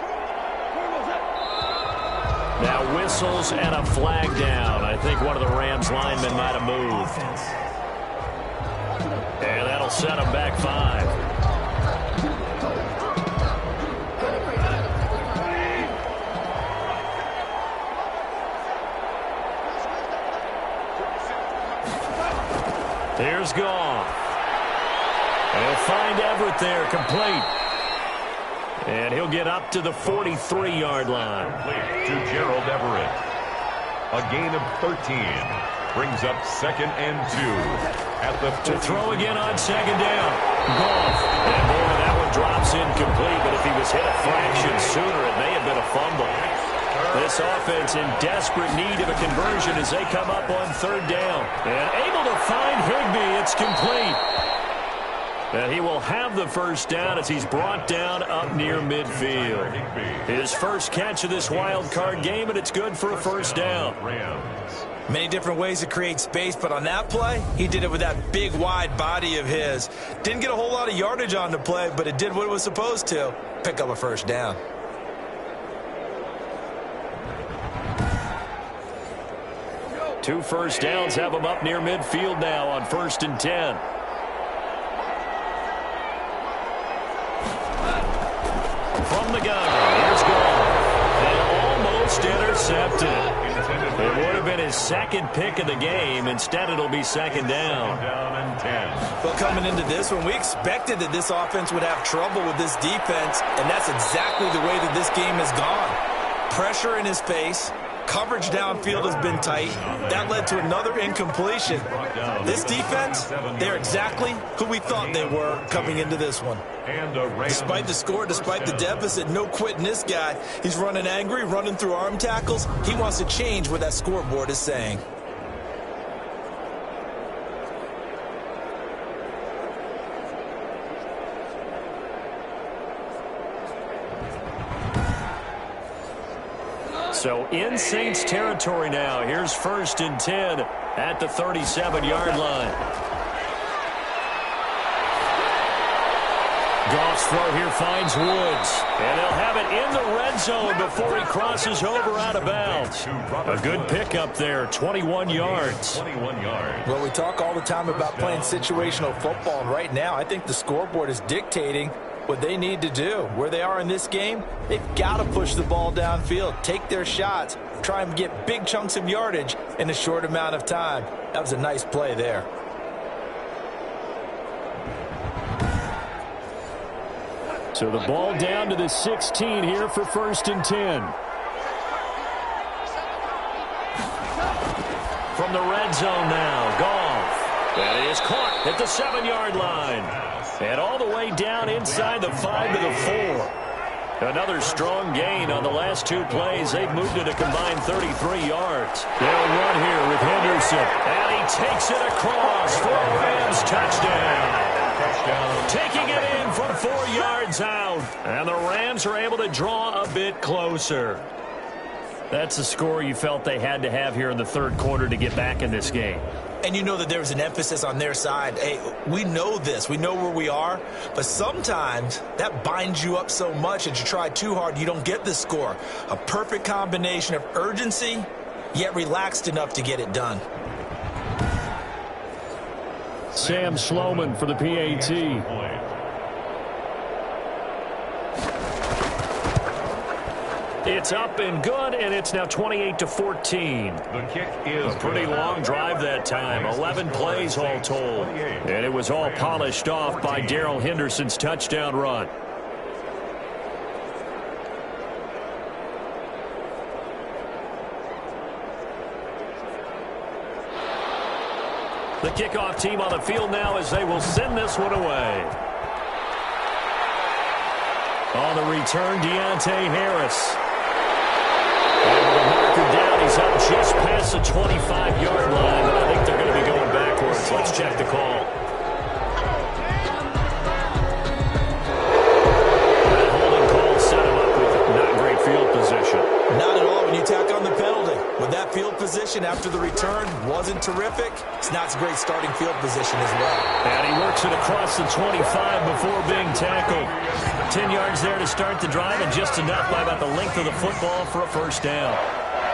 Now whistles and a flag down. I think one of the Rams linemen might have moved. And that'll set them back 5. Here's Goff. He'll find Everett there, complete. And he'll get up to the 43-yard line. To Gerald Everett. A gain of 13. Brings up 2nd and 2. At the to throw again on 2nd down. Goff. And boy, that one drops incomplete, but if he was hit a fraction sooner, it may have been a fumble. This offense in desperate need of a conversion as they come up on third down. And able to find Higbee. It's complete. And he will have the first down as he's brought down up near midfield. His first catch of this wild card game, and it's good for a first down. Many different ways to create space, but on that play, he did it with that big, wide body of his. Didn't get a whole lot of yardage on the play, but it did what it was supposed to. Pick up a first down. Two first downs have him up near midfield now on 1st and 10. From the gun, here's Goff. And almost intercepted. It would have been his second pick of the game. Instead, it'll be second down. Well, coming into this one, we expected that this offense would have trouble with this defense, and that's exactly the way that this game has gone. Pressure in his face. Coverage downfield has been tight. That led to another incompletion. This defense, they're exactly who we thought they were coming into this one. Despite the score, despite the deficit, no quitting this guy. He's running angry, running through arm tackles. He wants to change what that scoreboard is saying. So in Saints territory now. Here's 1st and 10 at the 37-yard line. Goff's throw here finds Woods. And they'll have it in the red zone before he crosses over out of bounds. A good pickup there, 21 yards. Well, we talk all the time about playing situational football, and right now I think the scoreboard is dictating what they need to do. Where they are in this game, they've got to push the ball downfield, take their shots, try and get big chunks of yardage in a short amount of time. That was a nice play there. So the ball down to the 16 here for 1st and 10. From the red zone now, Goff. That is caught at the 7-yard line. And all the way down inside the 5 to the 4. Another strong gain on the last two plays. They've moved it a combined 33 yards. They'll run here with Henderson. And he takes it across for a Rams touchdown. Taking it in from 4 yards out. And the Rams are able to draw a bit closer. That's the score you felt they had to have here in the third quarter to get back in this game. And you know that there was an emphasis on their side. Hey, we know this. We know where we are. But sometimes that binds you up so much that you try too hard, you don't get the score. A perfect combination of urgency, yet relaxed enough to get it done. Sam Sloman for the PAT. It's up and good, and it's now 28-14. The kick is a pretty long drive that time. 11 plays all told. And it was all polished off by Darrell Henderson's touchdown run. The kickoff team on the field now as they will send this one away. On the return, Deontay Harris. And with a marker down, he's up just past the 25-yard line, but I think they're going to be going backwards. Let's check the call. That holding call set him up with not great field position. Not at all when you tack on the penalty. With that field position after the return wasn't terrific, it's not a great starting field position as well. And he works it across the 25 before being tackled. 10 yards there to start the drive, and just enough by about the length of the football for a first down.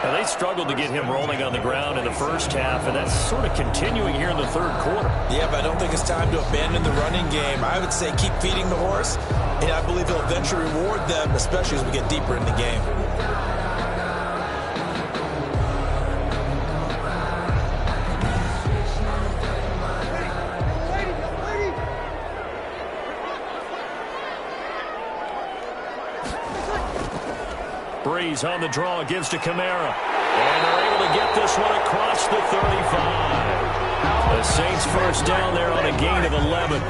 Now, they struggled to get him rolling on the ground in the first half, and that's sort of continuing here in the third quarter. Yeah, but I don't think it's time to abandon the running game. I would say keep feeding the horse, and I believe he'll eventually reward them, especially as we get deeper in the game. Breeze on the draw, gives to Kamara. And they're able to get this one across the 35. The Saints first down there on a gain of 11.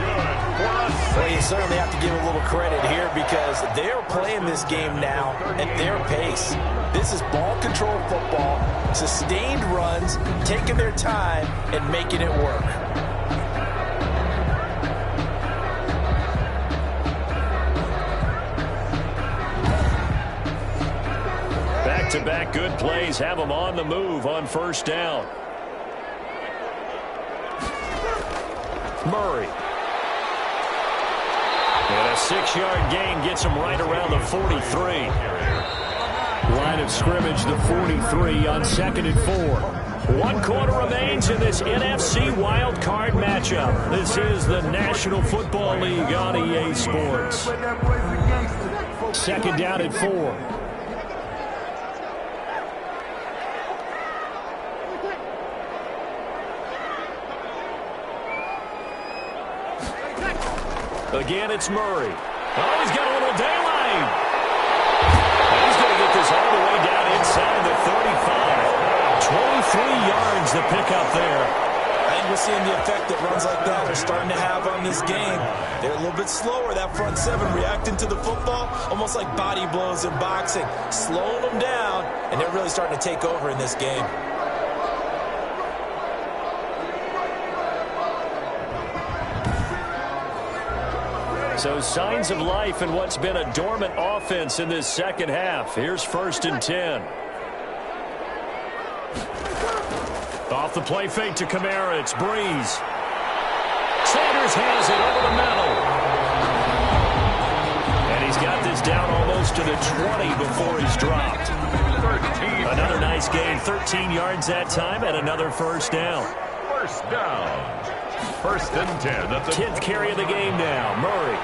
Well, you certainly have to give a little credit here because they're playing this game now at their pace. This is ball control football, sustained runs, taking their time and making it work. Back-to-back good plays have them on the move on first down. Murray. And a 6-yard gain gets him right around the 43. Line of scrimmage, the 43 on 2nd and 4. 1 quarter remains in this NFC Wildcard matchup. This is the National Football League on EA Sports. 2nd down and 4. Again, it's Murray. Oh, he's got a little daylight. He's going to get this all the way down inside the 35. 23 yards to pick up there. I think we're seeing the effect that runs like that are starting to have on this game. They're a little bit slower, that front seven, reacting to the football, almost like body blows in boxing, slowing them down, and they're really starting to take over in this game. So signs of life in what's been a dormant offense in this second half. Here's 1st and 10. Off the play fake to Kamara. It's Breeze. Sanders has it over the middle. And he's got this down almost to the 20 before he's dropped. 13. Another nice gain. 13 yards that time and another first down. First down. 1st and 10. That's a 10th carry of the game now. Murray.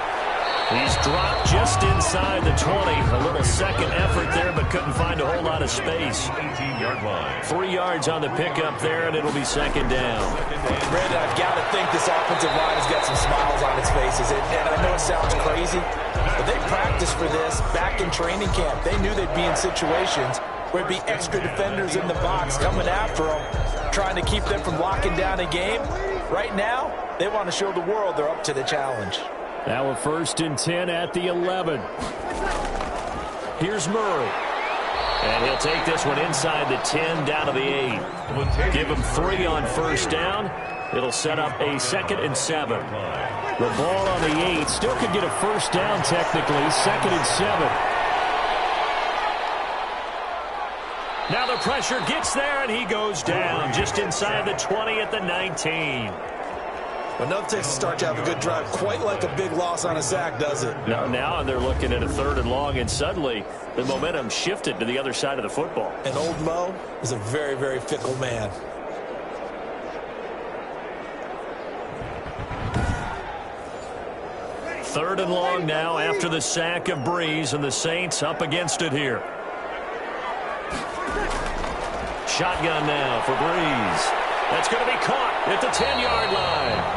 He's dropped just inside the 20. A little second effort there, but couldn't find a whole lot of space. 18-yard line. 3 yards on the pickup there, and it'll be 2nd down. Brandon, I've got to think this offensive line has got some smiles on its faces. And I know it sounds crazy, but they practiced for this back in training camp. They knew they'd be in situations where it'd be extra defenders in the box coming after them, trying to keep them from locking down a game. Right now, they want to show the world they're up to the challenge. Now a 1st and 10 at the 11. Here's Murray. And he'll take this one inside the 10 down to the 8. Give him 3 on first down. It'll set up a 2nd and 7. The ball on the 8 still could get a first down technically. 2nd and 7. Now the pressure gets there, and he goes down just inside the 20 at the 19. Well, nothing takes to start to have a good drive, quite like a big loss on a sack, does it? No, now they're looking at a 3rd and long, and suddenly the momentum shifted to the other side of the football. And old Mo is a very, very fickle man. Third and long now after the sack of Breeze, and the Saints up against it here. Shotgun now for Breeze. That's going to be caught at the 10-yard line.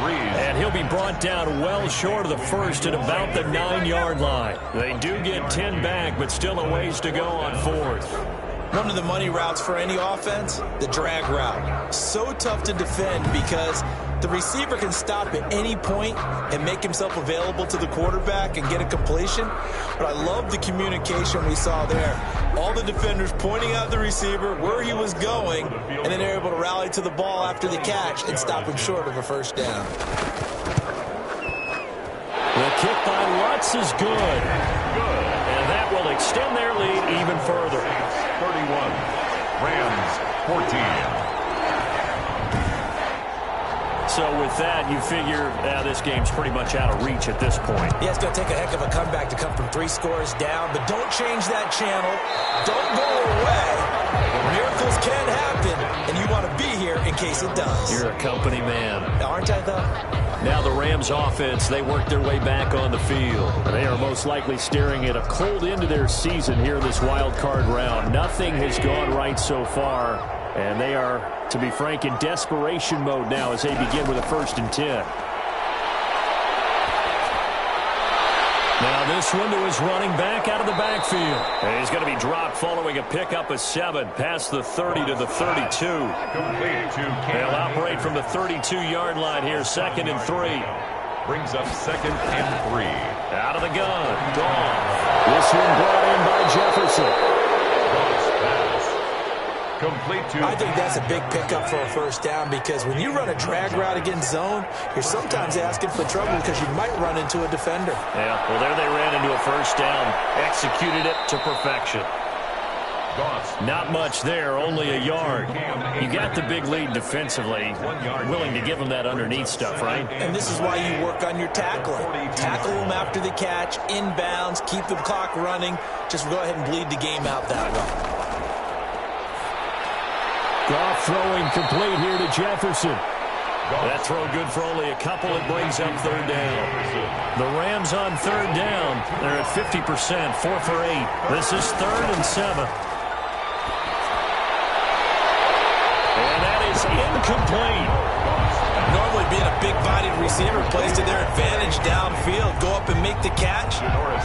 And he'll be brought down well short of the first at about the 9-yard line. They do get 10 back, but still a ways to go on 4th. One of the money routes for any offense, the drag route. So tough to defend because the receiver can stop at any point and make himself available to the quarterback and get a completion. But I love the communication we saw there. All the defenders pointing out the receiver, where he was going, and then they're able to rally to the ball after the catch and stop him short of a first down. The kick by Lutz is good. And that will extend their lead even further. 31. Rams 14. So with that, you figure this game's pretty much out of reach at this point. Yeah, it's going to take a heck of a comeback to come from 3 scores down, but don't change that channel. Don't go away. Miracles can happen, and you want to be here in case it does. You're a company man. Aren't I, though? Now the Rams offense, they work their way back on the field. They are most likely staring at a cold end to their season here in this wild card round. Nothing has gone right so far, and they are, to be frank, in desperation mode now as they begin with a 1st and 10. Now this one to his running back out of the backfield. And he's going to be dropped following a pickup of 7 past the 30 to the 32. They'll operate from the 32-yard line here, 2nd and 3. Brings up 2nd and 3. Out of the gun, Goff. This one brought in by Jefferson. Complete to I think that's a big pickup for a first down because when you run a drag route against zone, you're sometimes asking for trouble because you might run into a defender. Yeah, well, there they ran into a first down. Executed it to perfection. Not much there, only a yard. You got the big lead defensively. Willing to give them that underneath stuff, right? And this is why you work on your tackling. Tackle them after the catch, inbounds, keep the clock running. Just go ahead and bleed the game out that way. Goff throwing complete here to Jefferson. That throw good for only a couple. It brings up 3rd down. The Rams on 3rd down. They're at 50%, 4 for 8. This is 3rd and 7. And that is incomplete. Normally being a big-bodied receiver plays to their advantage downfield. Go up and make the catch,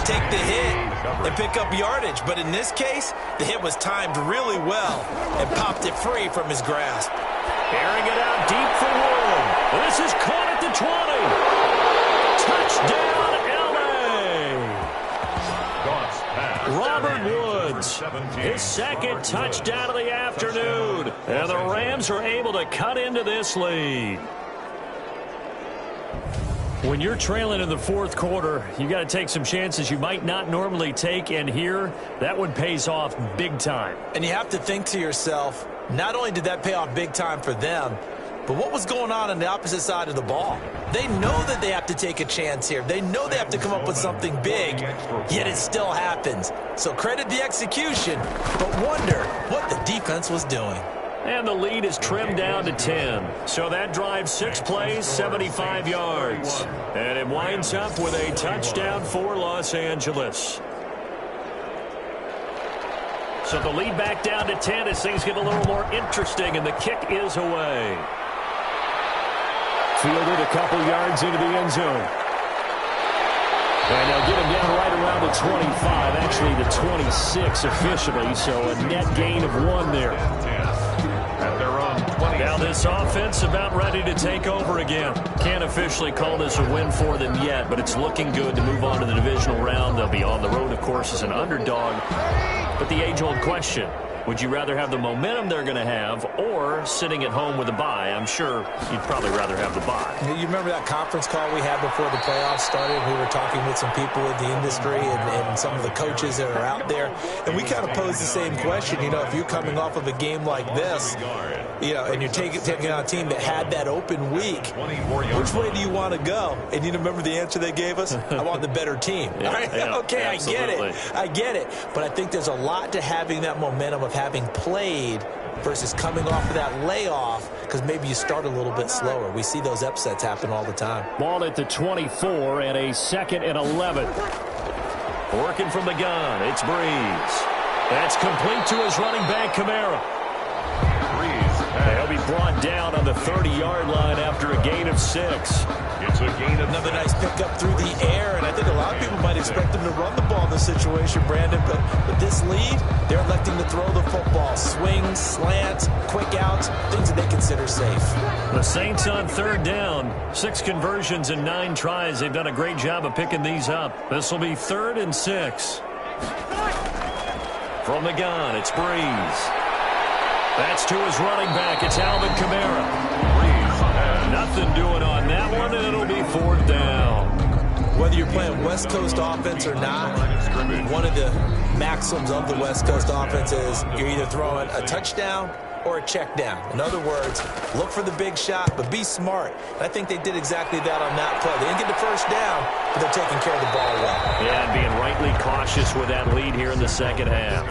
take the hit, and pick up yardage. But in this case, the hit was timed really well and popped it free from his grasp. Airing it out deep for Wood. This is caught at the 20. Touchdown, L.A. Robert Woods, his 2nd touchdown of the afternoon. And the Rams are able to cut into this lead. When you're trailing in the 4th quarter, you got to take some chances you might not normally take, and here, that one pays off big time. And you have to think to yourself, not only did that pay off big time for them, but what was going on the opposite side of the ball? They know that they have to take a chance here. They know they have to come up with something big, yet it still happens. So credit the execution, but wonder what the defense was doing. And the lead is trimmed down to 10. So that drives 6 plays, 75 yards. And it winds up with a touchdown for Los Angeles. So the lead back down to 10 as things get a little more interesting, and the kick is away. Fielded a couple yards into the end zone. And they'll get him down right around the 25, actually the 26 officially, so a net gain of 1 there. Now this offense about ready to take over again. Can't officially call this a win for them yet, but it's looking good to move on to the divisional round. They'll be on the road, of course, as an underdog. But the age-old question, would you rather have the momentum they're going to have or sitting at home with a bye? I'm sure you'd probably rather have the bye. You remember that conference call we had before the playoffs started? We were talking with some people in the industry and some of the coaches that are out there. And we kind of posed the same question. You know, if you're coming off of a game like this, you know, and you're taking on a team that had that open week, which way do you want to go? And you remember the answer they gave us? I want the better team. Yeah, right? yeah, okay, absolutely. I get it. But I think there's a lot to having that momentum of having played versus coming off of that layoff, because maybe you start a little bit slower. We see those upsets happen all the time. Ball at the 24 and a 2nd and 11. Working from the gun, it's Breeze. That's complete to his running back, Kamara. He'll be brought down on the 30-yard line after a gain of 6. It's a gain of another nice pickup through the air, and I think a lot of people might expect him to run the ball in this situation, Brandon, but with this lead, they're electing to throw the football. Swings, slants, quick outs, things that they consider safe. The Saints on 3rd down. 6 conversions and 9 tries. They've done a great job of picking these up. This will be 3rd and 6. From the gun, it's Breeze. That's to his running back. It's Alvin Kamara. Nothing doing on that one, and it'll be 4th down. Whether you're playing West Coast offense or not, one of the maxims of the West Coast offense is you're either throwing a touchdown or a check down. In other words, look for the big shot, but be smart. And I think they did exactly that on that play. They didn't get the first down, but they're taking care of the ball well. Yeah, and being rightly cautious with that lead here in the second half.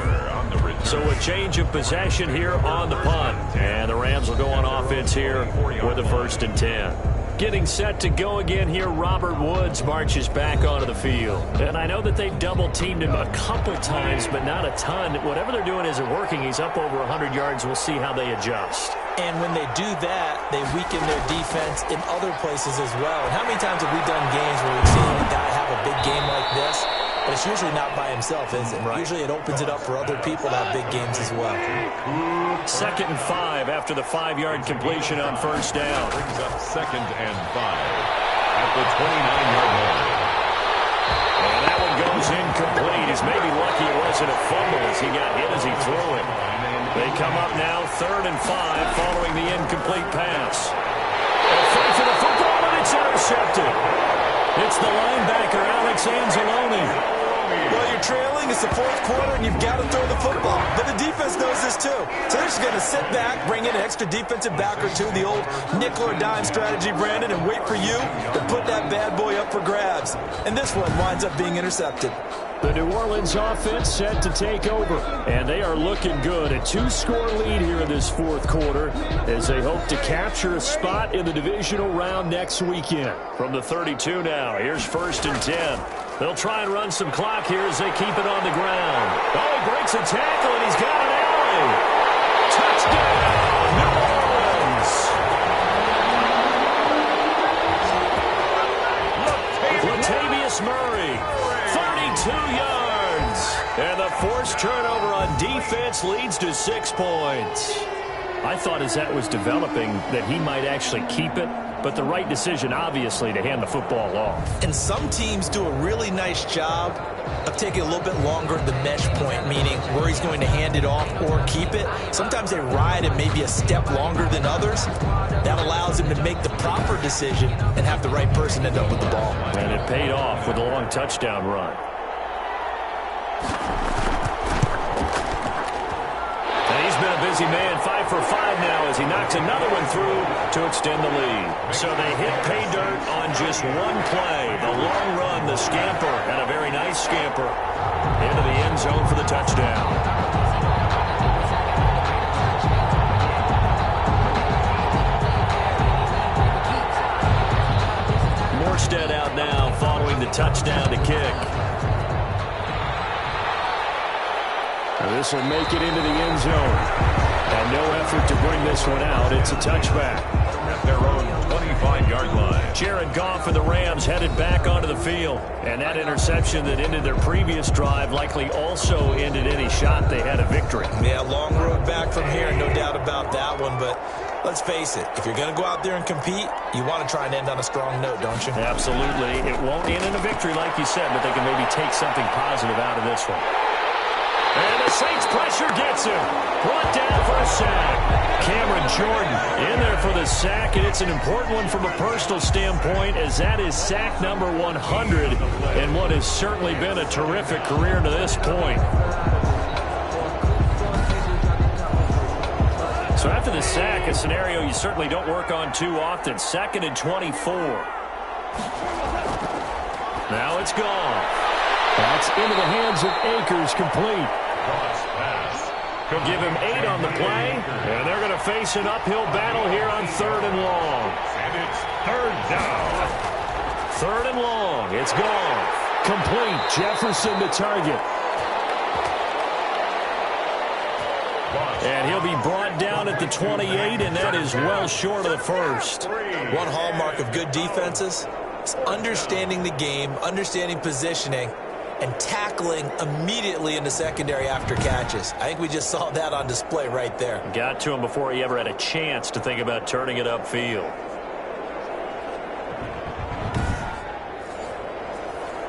So a change of possession here on the punt. And the Rams will go on offense here with the 1st and 10. Getting set to go again here, Robert Woods marches back onto the field. And I know that they've double-teamed him a couple times, but not a ton. Whatever they're doing isn't working. He's up over 100 yards. We'll see how they adjust. And when they do that, they weaken their defense in other places as well. And how many times have we done games where we've seen a guy have a big game like this, but it's usually not by himself, is it? Right. Usually it opens it up for other people to have big games as well. 2nd and 5 after the 5-yard completion on first down. Brings up 2nd and 5 at the 29-yard line. And that one goes incomplete. He's maybe lucky it wasn't a fumble as he got hit as he threw it. They come up now 3rd and 5 following the incomplete pass. And fight for the football, and it's intercepted. It's the linebacker, Alex Anzalone. Well, you're trailing. It's the 4th quarter, and you've got to throw the football. But the defense knows this, too. So they're just going to sit back, bring in an extra defensive back or two, the old nickel or dime strategy, Brandon, and wait for you to put that bad boy up for grabs. And this one winds up being intercepted. The New Orleans offense set to take over, and they are looking good. A 2-score lead here in this 4th quarter as they hope to capture a spot in the divisional round next weekend. From the 32 now, here's 1st and 10. They'll try and run some clock here as they keep it on the ground. Oh, he breaks a tackle, and he's got an alley. Touchdown, New Orleans. Latavius Murray. 32 yards. And the forced turnover on defense leads to 6 points. I thought as that was developing that he might actually keep it, but the right decision, obviously, to hand the football off. And some teams do a really nice job of taking a little bit longer at the mesh point, meaning where he's going to hand it off or keep it. Sometimes they ride it maybe a step longer than others. That allows him to make the proper decision and have the right person end up with the ball. And it paid off with a long touchdown run. And he's been a busy man, 5 for 5 now as he knocks another one through to extend the lead. So they hit pay dirt on just one play. The long run, the scamper, and a very nice scamper into the end zone for the touchdown. Morstead out now following the touchdown to kick. And this will make it into the end zone. And no effort to bring this one out. It's a touchback. At their own 25-yard line. Jared Goff and the Rams headed back onto the field. And that interception that ended their previous drive likely also ended any shot they had a victory. Yeah, long road back from here, no doubt about that one. But let's face it, if you're going to go out there and compete, you want to try and end on a strong note, don't you? Absolutely. It won't end in a victory like you said, but they can maybe take something positive out of this one. And the Saints pressure gets him. Brought down for a sack. Cameron Jordan in there for the sack, and it's an important one from a personal standpoint as that is sack number 100 in what has certainly been a terrific career to this point. So after the sack, a scenario you certainly don't work on too often. 2nd and 24. Now it's gone. That's into the hands of Akers, complete. He'll give him 8 on the play, and they're going to face an uphill battle here on 3rd and long. And it's 3rd down. 3rd and long. It's gone. Complete. Jefferson to target. And he'll be brought down at the 28, and that is well short of the first. One hallmark of good defenses is understanding the game, understanding positioning, and tackling immediately in the secondary after catches. I think we just saw that on display right there. Got to him before he ever had a chance to think about turning it upfield.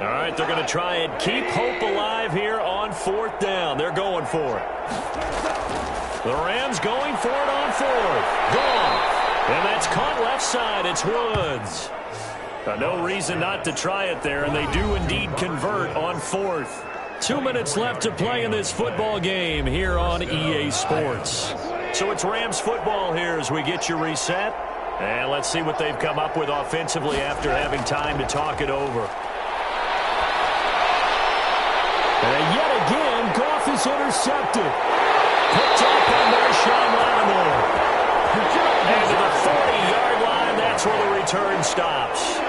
All right, they're going to try and keep hope alive here on 4th down. They're going for it. The Rams going for it on 4th. Gone. And that's caught left side. It's Woods. No reason not to try it there, and they do indeed convert on 4th. 2 minutes left to play in this football game here on EA Sports. So it's Rams football here as we get you reset. And let's see what they've come up with offensively after having time to talk it over. And yet again, Goff is intercepted. Picked up on Marshawn Lattimore. And to the 40-yard line, that's where the return stops.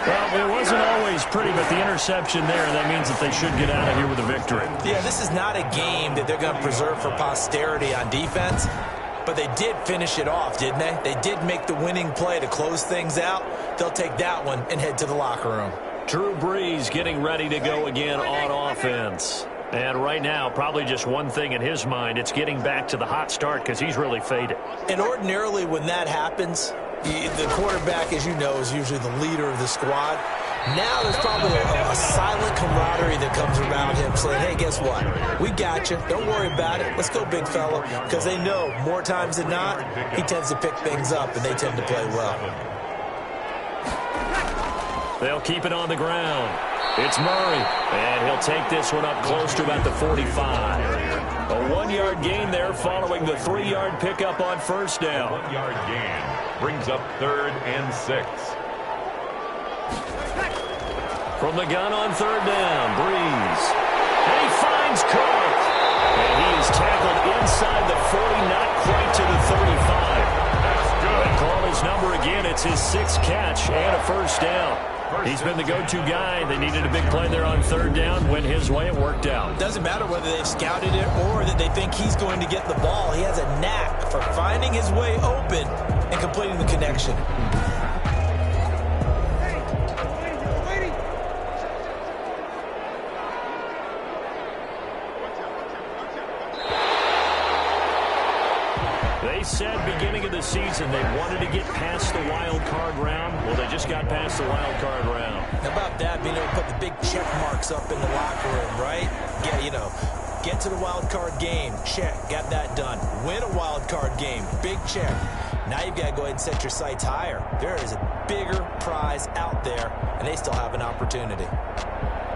Well, it wasn't always pretty, but the interception there, that means that they should get out of here with a victory. Yeah, this is not a game that they're going to preserve for posterity on defense, but they did finish it off, didn't they? They did make the winning play to close things out. They'll take that one and head to the locker room. Drew Brees getting ready to go again on offense. And right now, probably just one thing in his mind. It's getting back to the hot start because he's really faded. And ordinarily when that happens, the quarterback, as you know, is usually the leader of the squad. Now there's probably a silent camaraderie that comes around him saying, hey, guess what? We got you. Don't worry about it. Let's go, big fella. Because they know more times than not, he tends to pick things up, and they tend to play well. They'll keep it on the ground. It's Murray, and he'll take this one up close to about the 45. A 1-yard gain there following the 3-yard pickup on first down. 1-yard gain brings up 3rd and 6. From the gun on 3rd down, Brees. And he finds Cook. And he is tackled inside the 40, not quite to the 35. That's good. They call his number again. It's his 6th catch and a first down. He's been the go-to guy. They needed a big play there on 3rd down. Went his way. It worked out. Doesn't matter whether they've scouted it or that they think he's going to get the ball. He has a knack for finding his way open and completing the connection. They said beginning of the season they wanted to get past the wild card round. Well, they just got past the wild card round. How about that, being able to put the big check marks up in the locker room, right? Get to the wild card game. Check. Got that done. Win a wild card game. Big check. Now you've got to go ahead and set your sights higher. There is a bigger prize out there, and they still have an opportunity.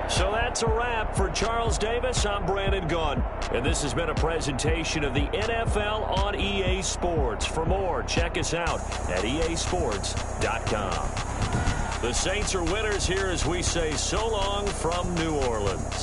So that's a wrap for Charles Davis. I'm Brandon Gaudin, and this has been a presentation of the NFL on EA Sports. For more, check us out at easports.com. The Saints are winners here as we say so long from New Orleans.